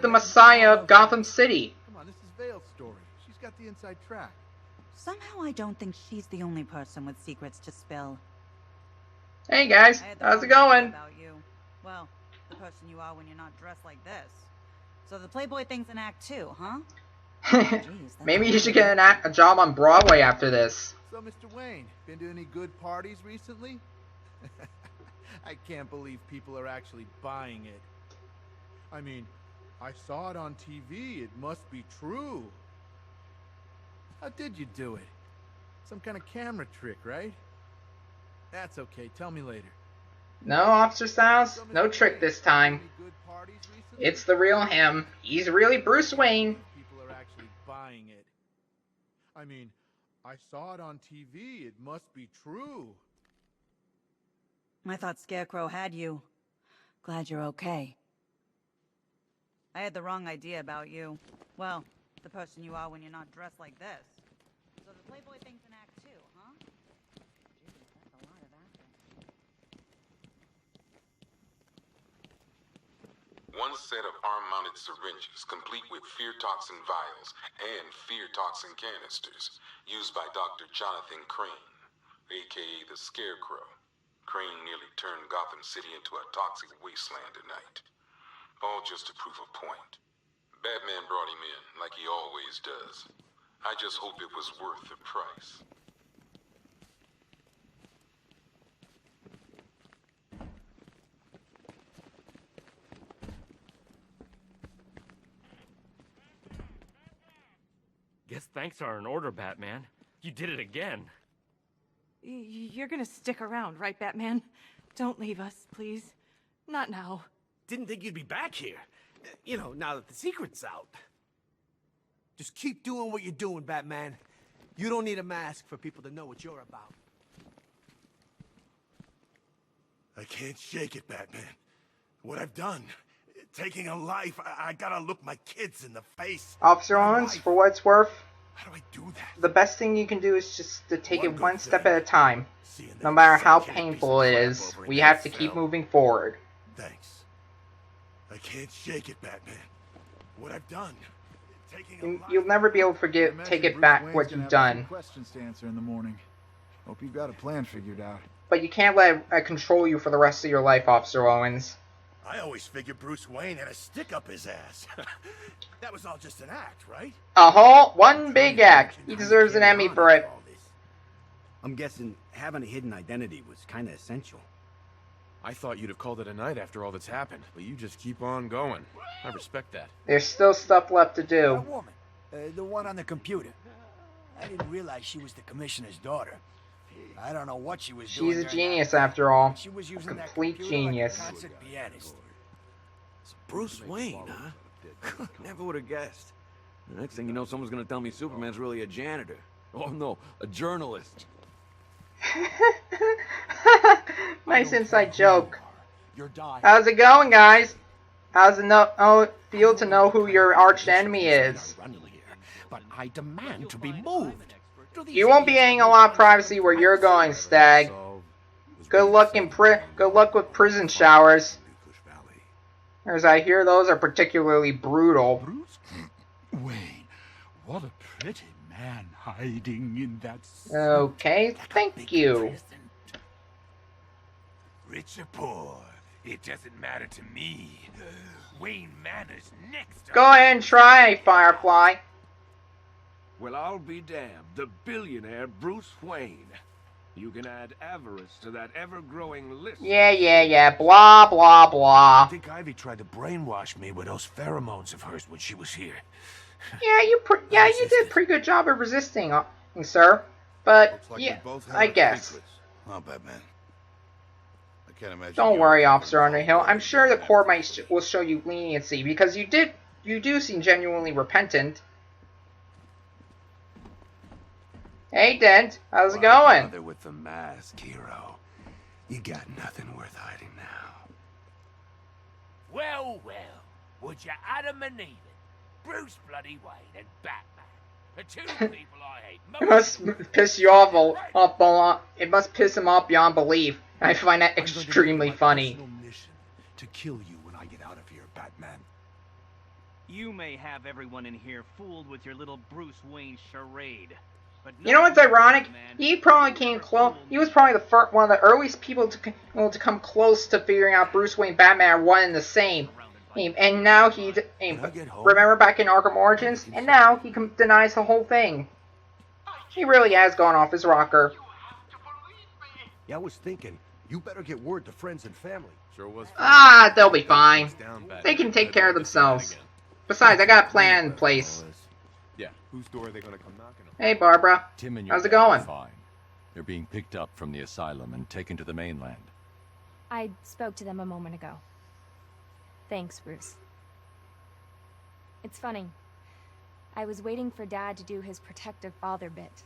[SPEAKER 1] the Messiah of Gotham City.
[SPEAKER 18] Come on, this is Vale's story. She's got the inside track.
[SPEAKER 19] Somehow I don't think she's the only person with secrets to spill.
[SPEAKER 1] Hey guys, how's it going?
[SPEAKER 19] About you. Well, the person you are when you're not dressed like this. So the Playboy thing's an act too, huh? Jeez,
[SPEAKER 1] maybe you should get a job on Broadway after this.
[SPEAKER 18] So, Mr. Wayne, been to any good parties recently? I can't believe people are actually buying it. I mean, I saw it on TV. It must be true. How did you do it? Some kind of camera trick, right? That's okay. Tell me later.
[SPEAKER 1] No, Officer Styles. No trick this time. It's the real him. He's really Bruce Wayne.
[SPEAKER 18] People are actually buying it. I mean, I saw it on TV. It must be true.
[SPEAKER 19] I thought Scarecrow had you. Glad you're okay. I had the wrong idea about you. Well, the person you are when you're not dressed like this. So the Playboy thing's an act too, huh? Jeez, that's a lot of acting.
[SPEAKER 11] One set of arm-mounted syringes, complete with fear toxin vials and fear toxin canisters, used by Dr. Jonathan Crane, aka the Scarecrow. Crane nearly turned Gotham City into a toxic wasteland tonight. All just to prove a point. Batman brought him in, like he always does. I just hope it was worth the price.
[SPEAKER 20] Guess thanks are in order, Batman. You did it again.
[SPEAKER 14] You're gonna stick around, right, Batman? Don't leave us, please. Not now.
[SPEAKER 7] Didn't think you'd be back here. You know, now that the secret's out. Just keep doing what you're doing, Batman. You don't need a mask for people to know what you're about.
[SPEAKER 12] I can't shake it, Batman. What I've done, taking a life, I gotta look my kids in the face.
[SPEAKER 1] Officer Owens, for what it's worth,
[SPEAKER 12] how do I do that?
[SPEAKER 1] The best thing you can do is just to take it one step at a time. No matter how painful it is, we have to keep moving forward.
[SPEAKER 12] Thanks. I can't shake it, Batman. What I've done.
[SPEAKER 1] You'll never be able to take it back what you've done.
[SPEAKER 13] Questions to answer in the morning. Hope you've got a plan figured out.
[SPEAKER 1] But you can't let it control you for the rest of your life, Officer Owens.
[SPEAKER 12] I always figured Bruce Wayne had a stick up his ass. That was all just an act, right?
[SPEAKER 1] One big act. He deserves an Emmy for it.
[SPEAKER 21] I'm guessing having a hidden identity was kind of essential.
[SPEAKER 16] I thought you'd have called it a night after all that's happened, but you just keep on going. I respect that.
[SPEAKER 1] There's still stuff left to do.
[SPEAKER 7] That woman, the one on the computer. I didn't realize she was the commissioner's daughter. I don't know what she was doing.
[SPEAKER 1] She's a genius after all.
[SPEAKER 7] She was
[SPEAKER 1] a
[SPEAKER 7] using
[SPEAKER 1] complete
[SPEAKER 7] that
[SPEAKER 1] genius.
[SPEAKER 7] Like a concert pianist.
[SPEAKER 21] It's Bruce Wayne, huh? Never would have guessed. The next thing you know, someone's gonna tell me Superman's really a janitor. Oh no, a journalist.
[SPEAKER 1] Nice inside joke. How's it going, guys? How's it feel to know who your arch enemy is?
[SPEAKER 7] But I demand to be moved.
[SPEAKER 1] You won't be getting a lot of privacy where you're going, Stag. Good luck with prison showers. As I hear, those are particularly brutal.
[SPEAKER 22] Bruce Wayne, what a pretty man hiding in that.
[SPEAKER 1] Okay, thank you.
[SPEAKER 3] Rich or poor, it doesn't matter to me. Wayne Manor's next.
[SPEAKER 1] Go ahead and try, Firefly.
[SPEAKER 21] Well, I'll be damned. The billionaire Bruce Wayne.
[SPEAKER 3] You can add avarice to that ever-growing list.
[SPEAKER 1] Yeah. Blah, blah, blah.
[SPEAKER 12] I think Ivy tried to brainwash me with those pheromones of hers when she was here.
[SPEAKER 1] Yeah, you did a pretty good job of resisting, sir. But,
[SPEAKER 6] Looks like
[SPEAKER 1] yeah,
[SPEAKER 6] we both have
[SPEAKER 1] I
[SPEAKER 6] our
[SPEAKER 1] guess.
[SPEAKER 6] secrets. Huh, Batman? I can't imagine.
[SPEAKER 1] Don't
[SPEAKER 6] you
[SPEAKER 1] worry,
[SPEAKER 6] ever
[SPEAKER 1] Officer Underhill. I'm sure the court will show you leniency, because you do seem genuinely repentant. Hey, Dent. How's it going?
[SPEAKER 3] Bother with the mask, hero. You got nothing worth hiding now.
[SPEAKER 9] Well, would you Adam and Eve it? Bruce bloody Wayne and Batman. The two people I hate most.
[SPEAKER 1] It must piss you off. It must piss him off beyond belief. I find that extremely funny.
[SPEAKER 12] To kill you when I get out of here, Batman.
[SPEAKER 8] You may have everyone in here fooled with your little Bruce Wayne charade. But
[SPEAKER 1] You know what's ironic? He probably came close. He was probably one of the earliest people to come close to figuring out Bruce Wayne and Batman are one and the same. And now remember back in Arkham Origins? And now he denies the whole thing. He really has gone off his rocker.
[SPEAKER 12] Yeah, I was thinking, you better get word to friends and family.
[SPEAKER 6] Sure was.
[SPEAKER 1] They'll be fine. They can take care of themselves. Besides, I got a plan in place.
[SPEAKER 23] Yeah, whose door are they going to come knocking on?
[SPEAKER 1] Hey, Barbara.
[SPEAKER 23] Tim and your
[SPEAKER 1] How's it
[SPEAKER 23] dad are
[SPEAKER 1] going?
[SPEAKER 23] Fine. They're being picked up from the asylum and taken to the mainland.
[SPEAKER 10] I spoke to them a moment ago. Thanks, Bruce. It's funny. I was waiting for Dad to do his protective father bit.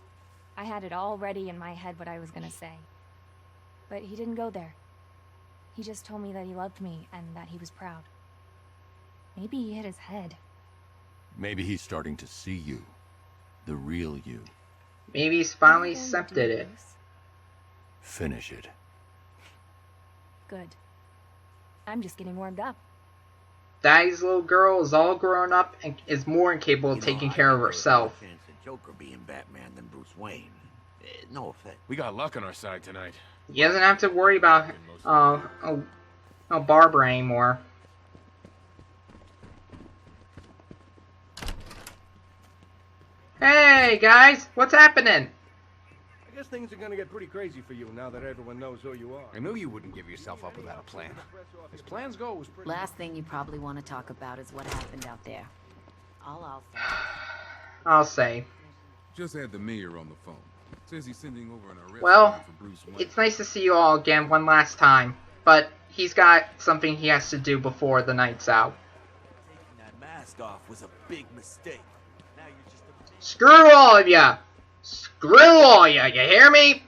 [SPEAKER 10] I had it all ready in my head what I was gonna say. But he didn't go there. He just told me that he loved me and that he was proud. Maybe he hit his head.
[SPEAKER 23] Maybe he's starting to see you. The real you.
[SPEAKER 1] Maybe he's finally accepted it.
[SPEAKER 23] Finish it.
[SPEAKER 10] Good. I'm just getting warmed up.
[SPEAKER 1] Daddy's little girl is all grown up and is more incapable of taking care of herself.
[SPEAKER 4] Chance of Joker being Batman than Bruce Wayne. No offense.
[SPEAKER 3] We got luck on our side tonight.
[SPEAKER 1] He doesn't have to worry about Barbara anymore. Hey guys, what's happening?
[SPEAKER 16] I guess things are gonna get pretty crazy for you now that everyone knows who you are.
[SPEAKER 7] I knew you wouldn't give yourself up without a plan. As plans go, it was pretty...
[SPEAKER 17] Last thing you probably want to talk about is what happened out there. I'll say.
[SPEAKER 1] I'll say.
[SPEAKER 6] Just had the mayor on the phone. Says he's sending over an arrest
[SPEAKER 1] Well,
[SPEAKER 6] warrant for Bruce Wayne.
[SPEAKER 1] it's nice to see you all again one last time, but he's got something he has to do before the night's out.
[SPEAKER 7] Taking that mask off was a big mistake. Now you're just a...
[SPEAKER 1] Screw all of ya! Screw all ya, you hear me?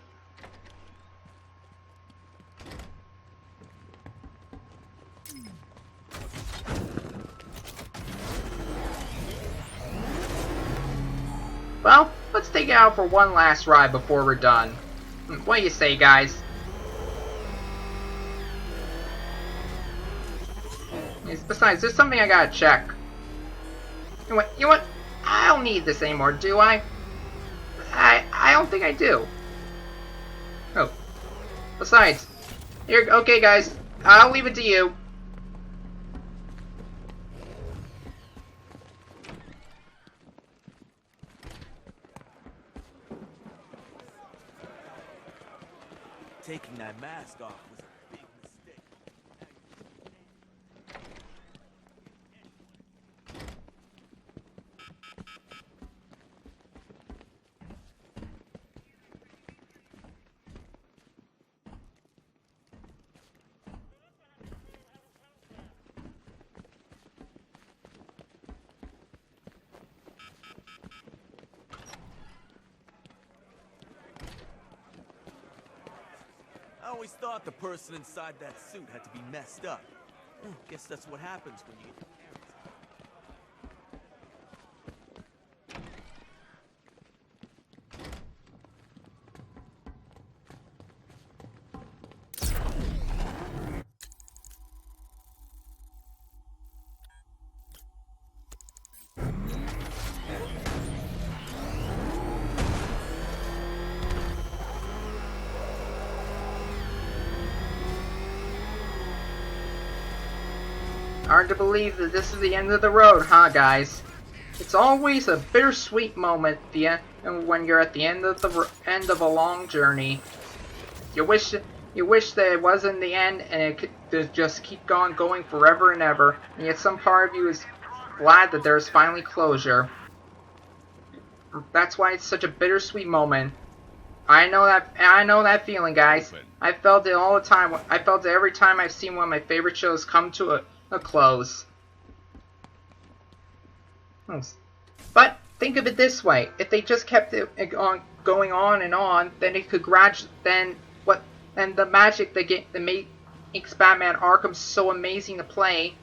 [SPEAKER 1] Well, let's take it out for one last ride before we're done. What do you say, guys? Besides, there's something I gotta check. You know what? I don't need this anymore, do I? I don't think I do. Oh. Besides, here, okay guys, I'll leave it to you.
[SPEAKER 7] Taking that mask off was a big mistake. I always thought the person inside that suit had to be messed up. Guess that's what happens when you...
[SPEAKER 1] Hard to believe that this is the end of the road, huh, guys? It's always a bittersweet moment when you're at the end of a long journey. You wish that it wasn't the end and it could just keep on going forever and ever. And yet some part of you is glad that there's finally closure. That's why it's such a bittersweet moment. I know that feeling, guys. I felt it all the time. I felt it every time I've seen one of my favorite shows come to a close. But think of it this way: if they just kept it going on, then it could then the magic that makes Batman Arkham so amazing to play,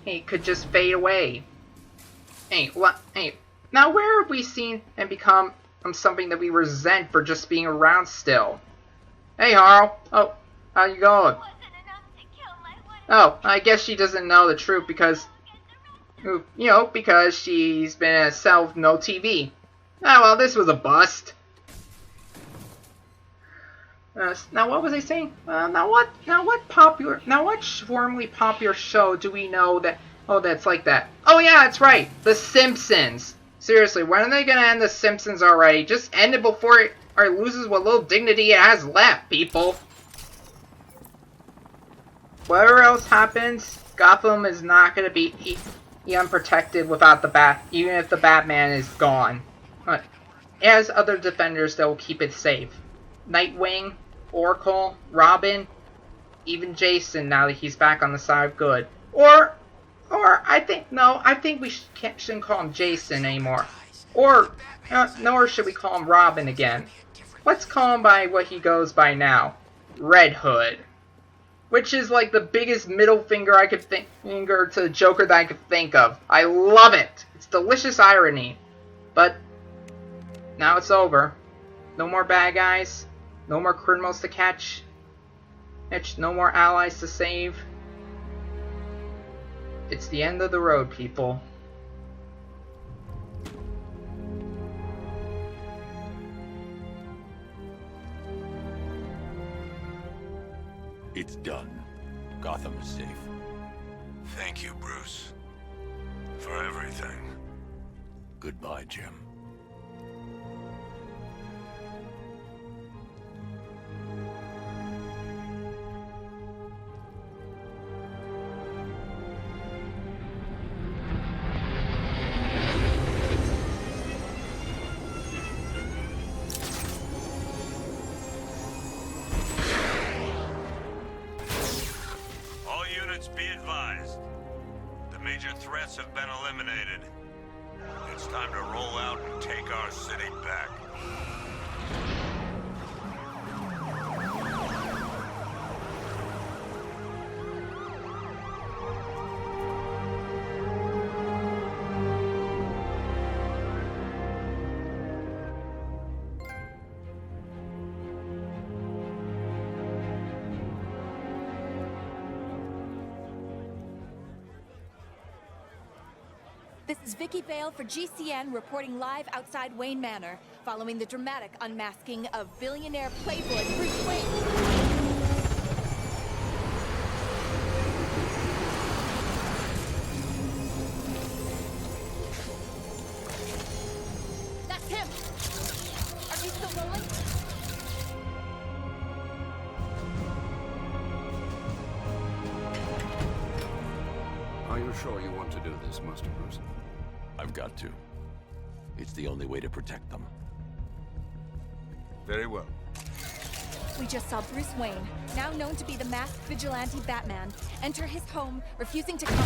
[SPEAKER 1] it could just fade away. Now where have we seen and become something that we resent for just being around still? Hey, Harl. Oh, how you going? Oh, I guess she doesn't know the truth because, because she's been a cell with no TV. Ah, well, this was a bust. Now what was I saying? Now what formerly popular show do we know that's like that? Oh yeah, that's right, The Simpsons. Seriously, when are they gonna end The Simpsons already? Just end it before it loses what little dignity it has left, people. Whatever else happens, Gotham is not gonna be unprotected without even if the Batman is gone. It has other defenders that will keep it safe. Nightwing, Oracle, Robin, even Jason now that he's back on the side of good. Or I think we shouldn't call him Jason anymore. Nor should we call him Robin again. Let's call him by what he goes by now, Red Hood. Which is like the biggest middle finger to the Joker that I could think of. I love it. It's delicious irony. But now it's over. No more bad guys. No more criminals to catch. No more allies to save. It's the end of the road, people.
[SPEAKER 23] It's done. Gotham is safe.
[SPEAKER 12] Thank you, Bruce. For everything.
[SPEAKER 23] Goodbye, Jim.
[SPEAKER 2] Be advised, the major threats have been eliminated. It's time to roll out and take our city back.
[SPEAKER 5] This is Vicky Vale for GCN reporting live outside Wayne Manor, following the dramatic unmasking of billionaire playboy Bruce Wayne. That's him! Are you still rolling?
[SPEAKER 21] Are you sure you want to do this, Master Bruce?
[SPEAKER 23] I've got to. It's the only way to protect them.
[SPEAKER 6] Very well.
[SPEAKER 5] We just saw Bruce Wayne, now known to be the masked vigilante Batman, enter his home, refusing to come.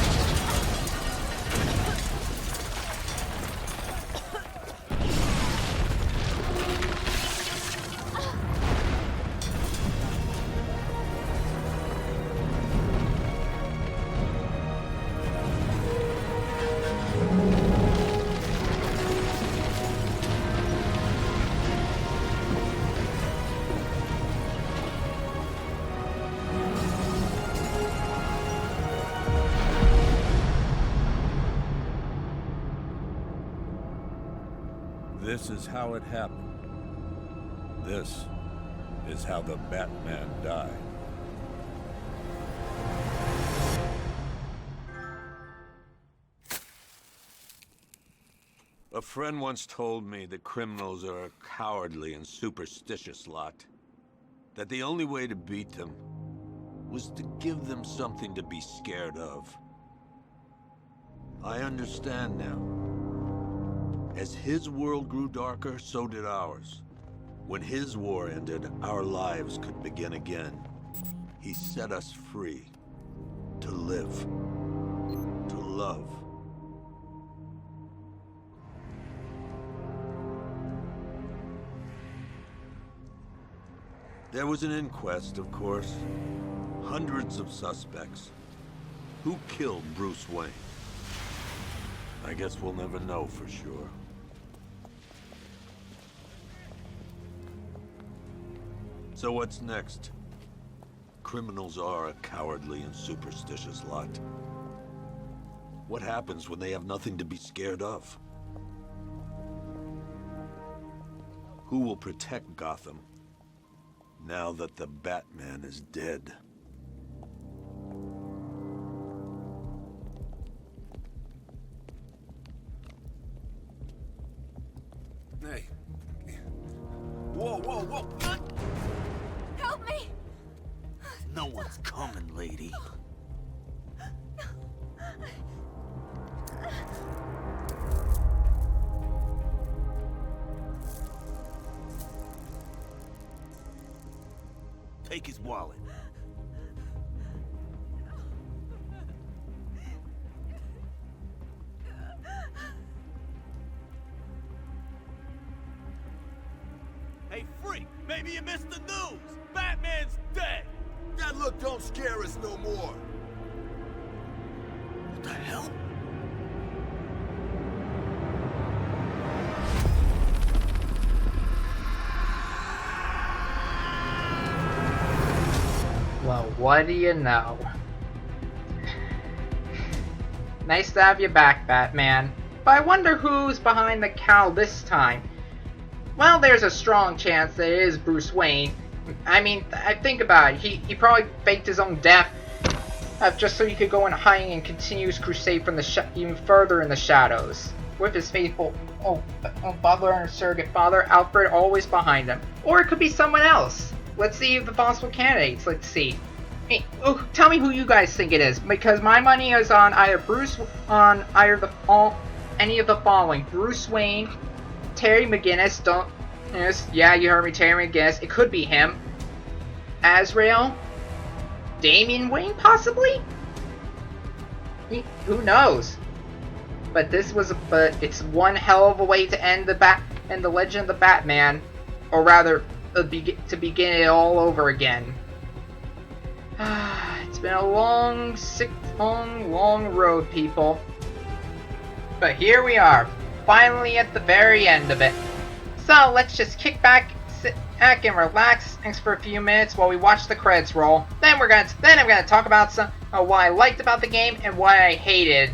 [SPEAKER 2] This is how it happened. This is how the Batman died. A friend once told me that criminals are a cowardly and superstitious lot.
[SPEAKER 15] That the only way to beat them was to give them something to be scared of. I understand now. As his world grew darker, so did ours. When his war ended, our lives could begin again. He set us free. To live. To love. There was an inquest, of course. Hundreds of suspects. Who killed Bruce Wayne? I guess we'll never know for sure. So what's next? Criminals are a cowardly and superstitious lot. What happens when they have nothing to be scared of? Who will protect Gotham now that the Batman is dead? Hey. Whoa, whoa, whoa!
[SPEAKER 5] Help me!
[SPEAKER 15] No one's coming, lady. Take his wallet.
[SPEAKER 16] Hey, freak! Maybe you missed the news! Batman's dead!
[SPEAKER 15] That look don't scare us no more. What the hell?
[SPEAKER 1] Well, what do you know? Nice to have you back, Batman. But I wonder who's behind the cowl this time. Well, there's a strong chance that it is Bruce Wayne. I mean, I think about it. He probably faked his own death just so he could go in hiding and continue his crusade from the even further in the shadows. With his faithful butler and surrogate father, Alfred, always behind him. Or it could be someone else. Let's see the possible candidates. Let's see. Hey, tell me who you guys think it is, because my money is on either any of the following: Bruce Wayne, Terry McGinnis. Yeah, you heard me, Terry McGinnis. It could be him. Azrael, Damian Wayne, possibly. Who knows? But it's one hell of a way to end the Legend of the Batman, or rather, to begin it all over again. It's been a long road, people. But here we are, finally at the very end of it. So let's just sit back and relax for a few minutes while we watch the credits roll. Then I'm gonna talk about what I liked about the game and what I hated.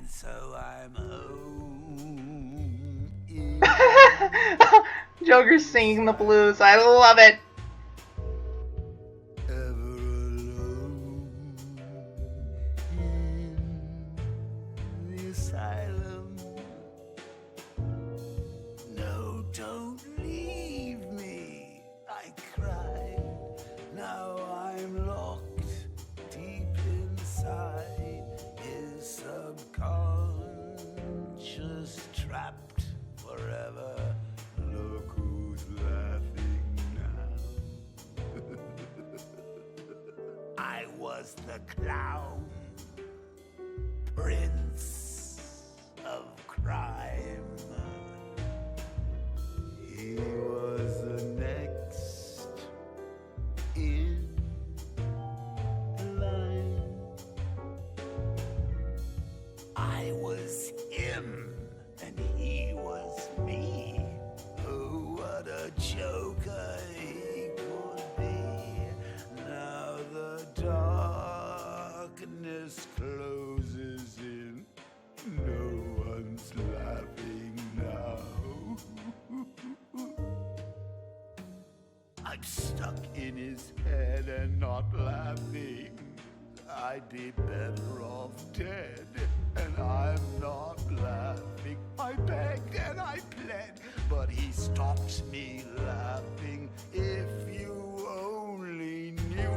[SPEAKER 4] So I'm home.
[SPEAKER 1] Joker's singing the blues. I love it.
[SPEAKER 4] The asylum. No, don't leave me. I cried. Now I'm locked deep inside his subconscious, trapped forever. Look who's laughing now. I was the clown, prince of crime. I'm stuck in his head and not laughing. I'd be better off dead, and I'm not laughing. I begged and I pled, but he stopped me laughing. If you only knew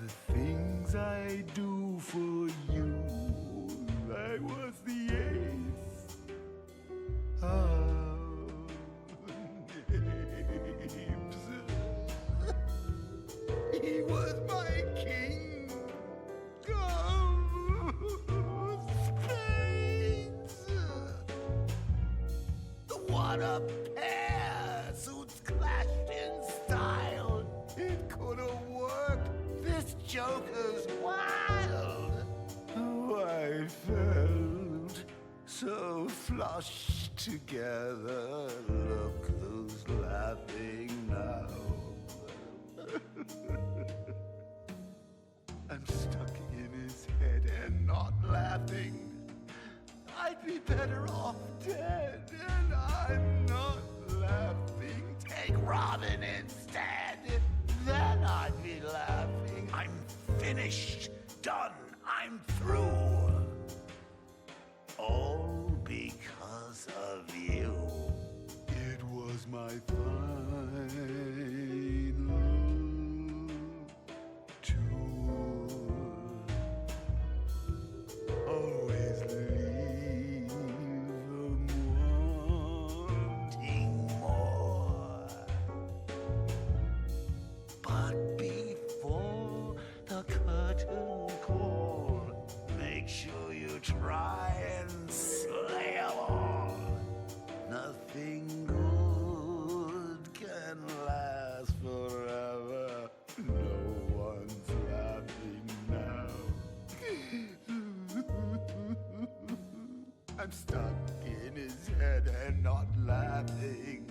[SPEAKER 4] the things I do for you. I was the ace of names. He was my king of spades. What a pair! Suits clashed in style. It could have worked. This Joker's wild. Oh, I felt so flush together. Look who's laughing now. I'm stuck in his head and not laughing. I'd be better off dead, and I'm not laughing. Take Robin instead, then I'd be laughing. I'm finished, done, I'm through. All because of you. It was my final tour. Always leave them wanting more. But before the curtain call, make sure you try and slay 'em all. Nothing good can last forever. No one's laughing now. I'm stuck in his head and not laughing.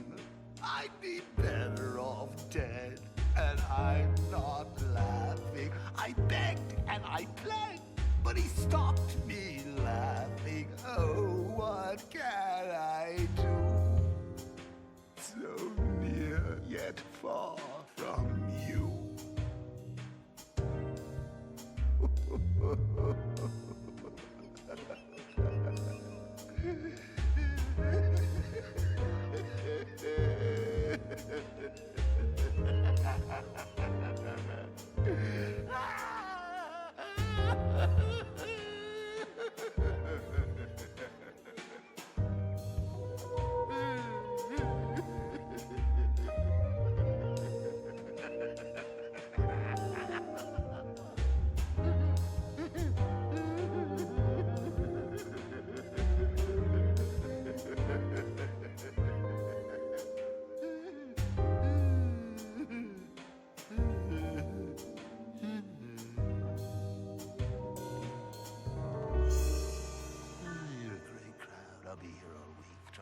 [SPEAKER 4] I'd be better off dead, and I'm not laughing. I begged and I pled, but he stopped me laughing. Oh, what can I do? So near yet far from you.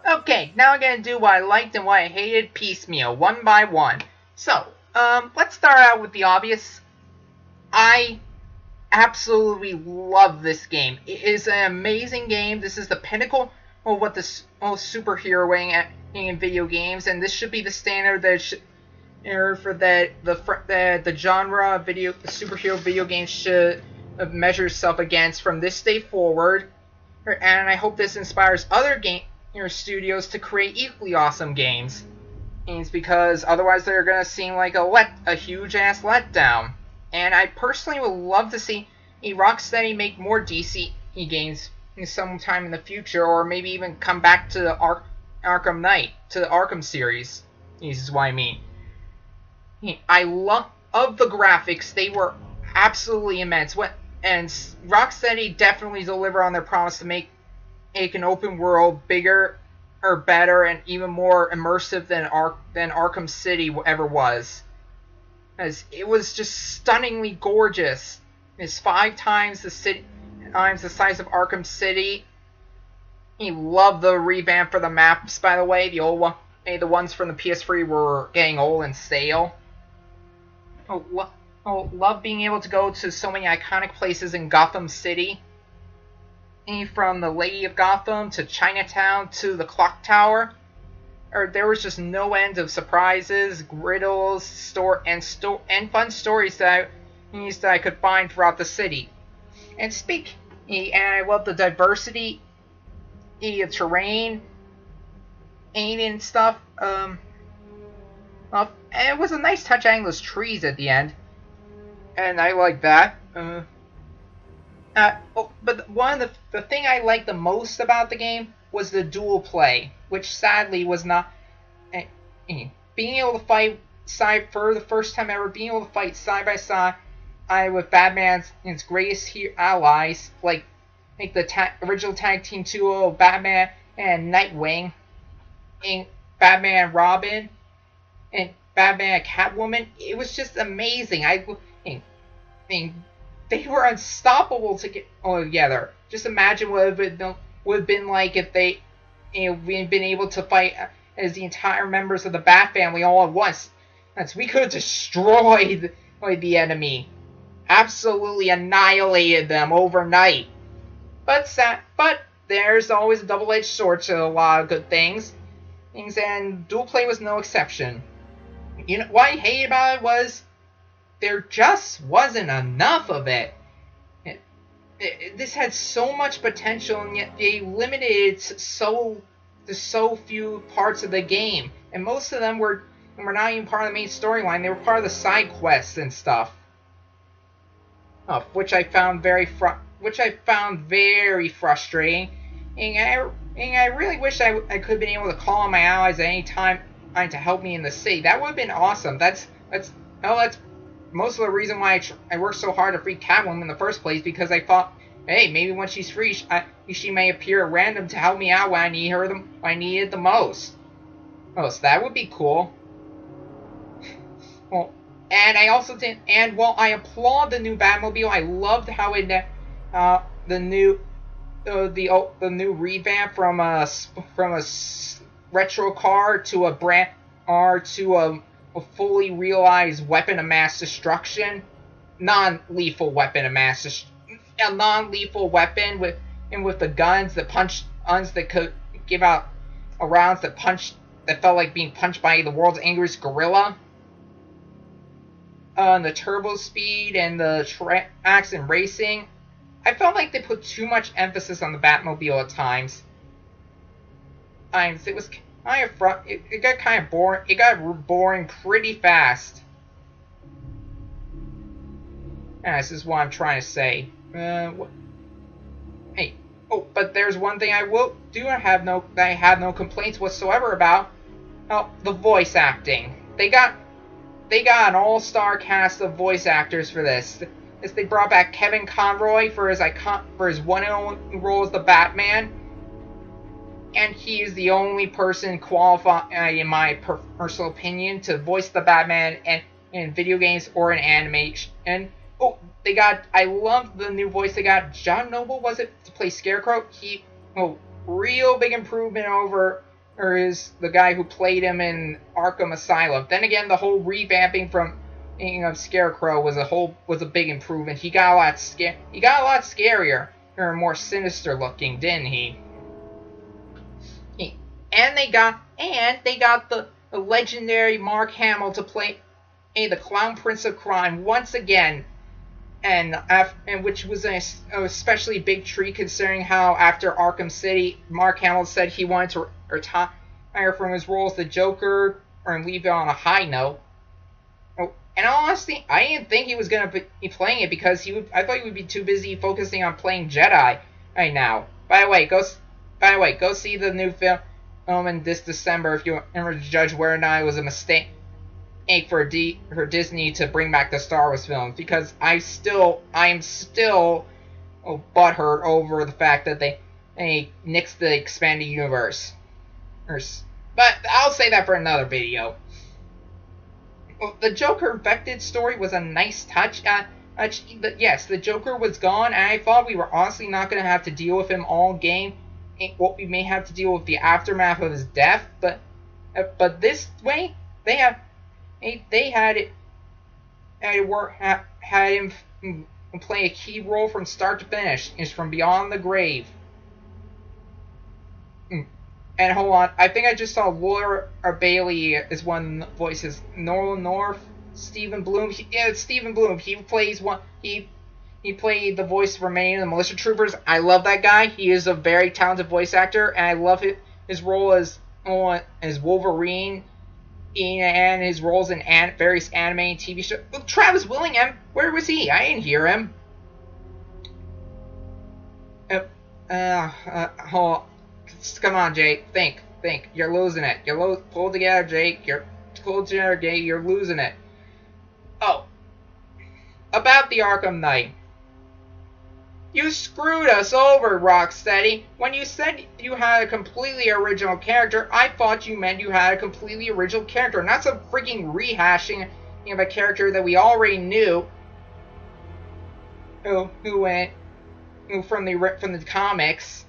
[SPEAKER 1] Okay, now I'm gonna do what I liked and what I hated piecemeal, one by one. So, let's start out with the obvious. I absolutely love this game. It is an amazing game. This is the pinnacle of what the superheroing in video games, and this should be the standard that for the genre of superhero video games should measure itself against from this day forward. And I hope this inspires other studios to create equally awesome games, because otherwise they're gonna seem like a huge ass letdown. And I personally would love to see Rocksteady make more DC games sometime in the future, or maybe even come back to the Arkham Knight, to the Arkham series. This is what I mean. I love the graphics; they were absolutely immense. And Rocksteady definitely delivered on their promise to make an open world bigger or better and even more immersive than Arkham City ever was. As it was just stunningly gorgeous. It's 5 times the size of Arkham City. I love the revamp for the maps, by the way. The ones from the PS3 were getting old and stale. Love being able to go to so many iconic places in Gotham City. From the Lady of Gotham to Chinatown to the Clock Tower. there was just no end of surprises, riddles, and fun stories that I could find throughout the city. And I love the diversity of terrain and stuff. And it was a nice touch adding those trees at the end, and I like that. But the thing I liked the most about the game was the dual play, which sadly was not being able to fight for the first time ever, being able to fight side by side with Batman's greatest allies, like the original tag team duo of Batman and Nightwing, and Batman and Robin, and Batman and Catwoman. It was just amazing. They were unstoppable together. Just imagine what it would have been like if they been able to fight as the entire members of the Bat family all at once. We could have destroyed the enemy. Absolutely annihilated them overnight. But there's always a double-edged sword to a lot of good things, and dual play was no exception. You know what I hated about it was there just wasn't enough of it. This had so much potential, and yet they limited it to so few parts of the game, and most of them were not even part of the main storyline. They were part of the side quests and stuff, which I found very frustrating. And I really wish I could have been able to call on my allies at any time to help me in the city. That would have been awesome. That's most of the reason why I worked so hard to free Catwoman in the first place, because I thought, hey, maybe when she's free, she may appear at random to help me out when I need it the most. Oh, so that would be cool. Well, and I also did, and while I applaud the new Batmobile, I loved how the new revamp from a retro car to a fully realized weapon of mass destruction, non-lethal weapon of mass destruction, a non-lethal weapon with the guns that could give out rounds that felt like being punched by the world's angriest gorilla. And the turbo speed and the tracks and racing, I felt like they put too much emphasis on the Batmobile at times. It was it got kind of boring. It got boring pretty fast. This is what I'm trying to say. But there's one thing I have no complaints whatsoever about. The voice acting. They got an all-star cast of voice actors for this. They brought back Kevin Conroy for his one and only role as the Batman. And he is the only person qualified, in my personal opinion, to voice the Batman in video games or in animation. And I love the new voice they got. John Noble, was it, to play Scarecrow? Real big improvement over the guy who played him in Arkham Asylum. Then again, the whole revamping of Scarecrow was a big improvement. He got a lot scarier or more sinister looking, didn't he? And they got the legendary Mark Hamill to play the Clown Prince of Crime once again, and which was an especially big treat considering how after Arkham City, Mark Hamill said he wanted to retire from his role as the Joker and leave it on a high note. And honestly, I didn't think he was going to be playing it because I thought he would be too busy focusing on playing Jedi right now. By the way, go see the new film in this December if you ever judge whether or not it was a mistake for Disney to bring back the Star Wars films, because I am still butthurt over the fact that they nixed the expanded universe. But I'll say that for another video. The Joker infected story was a nice touch. Yes, the Joker was gone, and I thought we were honestly not going to have to deal with him all game. What we may have to deal with the aftermath of his death, but this way they had him play a key role from start to finish, is from beyond the grave. And hold on, I think I just saw Laura Bailey is one voices. Nolan North, Stephen Bloom. Yeah, it's Stephen Bloom. He plays one. He played the voice of Remaining the Militia Troopers. I love that guy. He is a very talented voice actor, and I love his role as Wolverine, and his roles in various anime and TV shows. Well, Travis Willingham, where was he? I didn't hear him. Hold on. Come on, Jake. Think. You're losing it. Pull together, Jake. Pull together, Jake. You're losing it. Oh. About the Arkham Knight. You screwed us over, Rocksteady. When you said you had a completely original character, I thought you meant you had a completely original character, not some freaking rehashing of a character that we already knew. Who from the comics.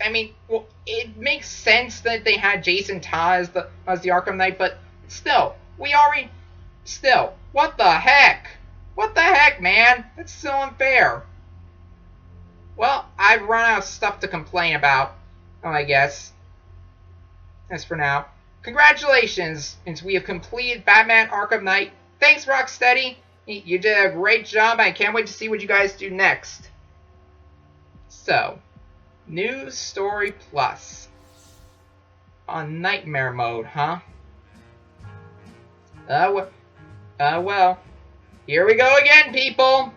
[SPEAKER 1] I mean, well, it makes sense that they had Jason Todd as the Arkham Knight, but still, what the heck? What the heck, man? That's so unfair. Well, I've run out of stuff to complain about, I guess. As for now, congratulations, since we have completed Batman Arkham Knight. Thanks, Rocksteady. You did a great job. I can't wait to see what you guys do next. So, News Story Plus. On Nightmare Mode, huh? Well. Here we go again, people!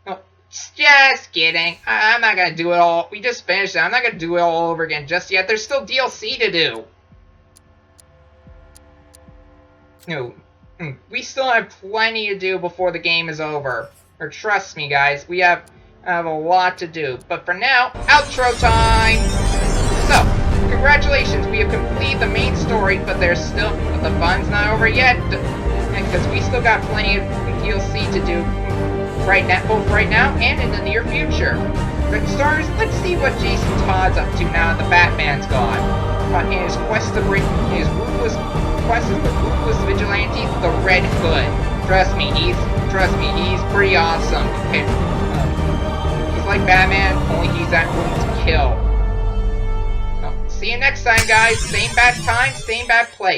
[SPEAKER 1] Oh, just kidding. I'm not gonna do it all. We just finished it. I'm not gonna do it all over again just yet. There's still DLC to do. No. We still have plenty to do before the game is over. Or trust me, guys, we have a lot to do. But for now, outro time! So, congratulations, we have completed the main story, but the fun's not over yet, because we still got plenty of DLC to do both right now and in the near future. For starters, let's see what Jason Todd's up to now that the Batman's gone. In his quest as the ruthless vigilante, the Red Hood. Trust me, he's pretty awesome. He's like Batman, only he's that willing to kill. See you next time, guys. Same bad time, same bad place.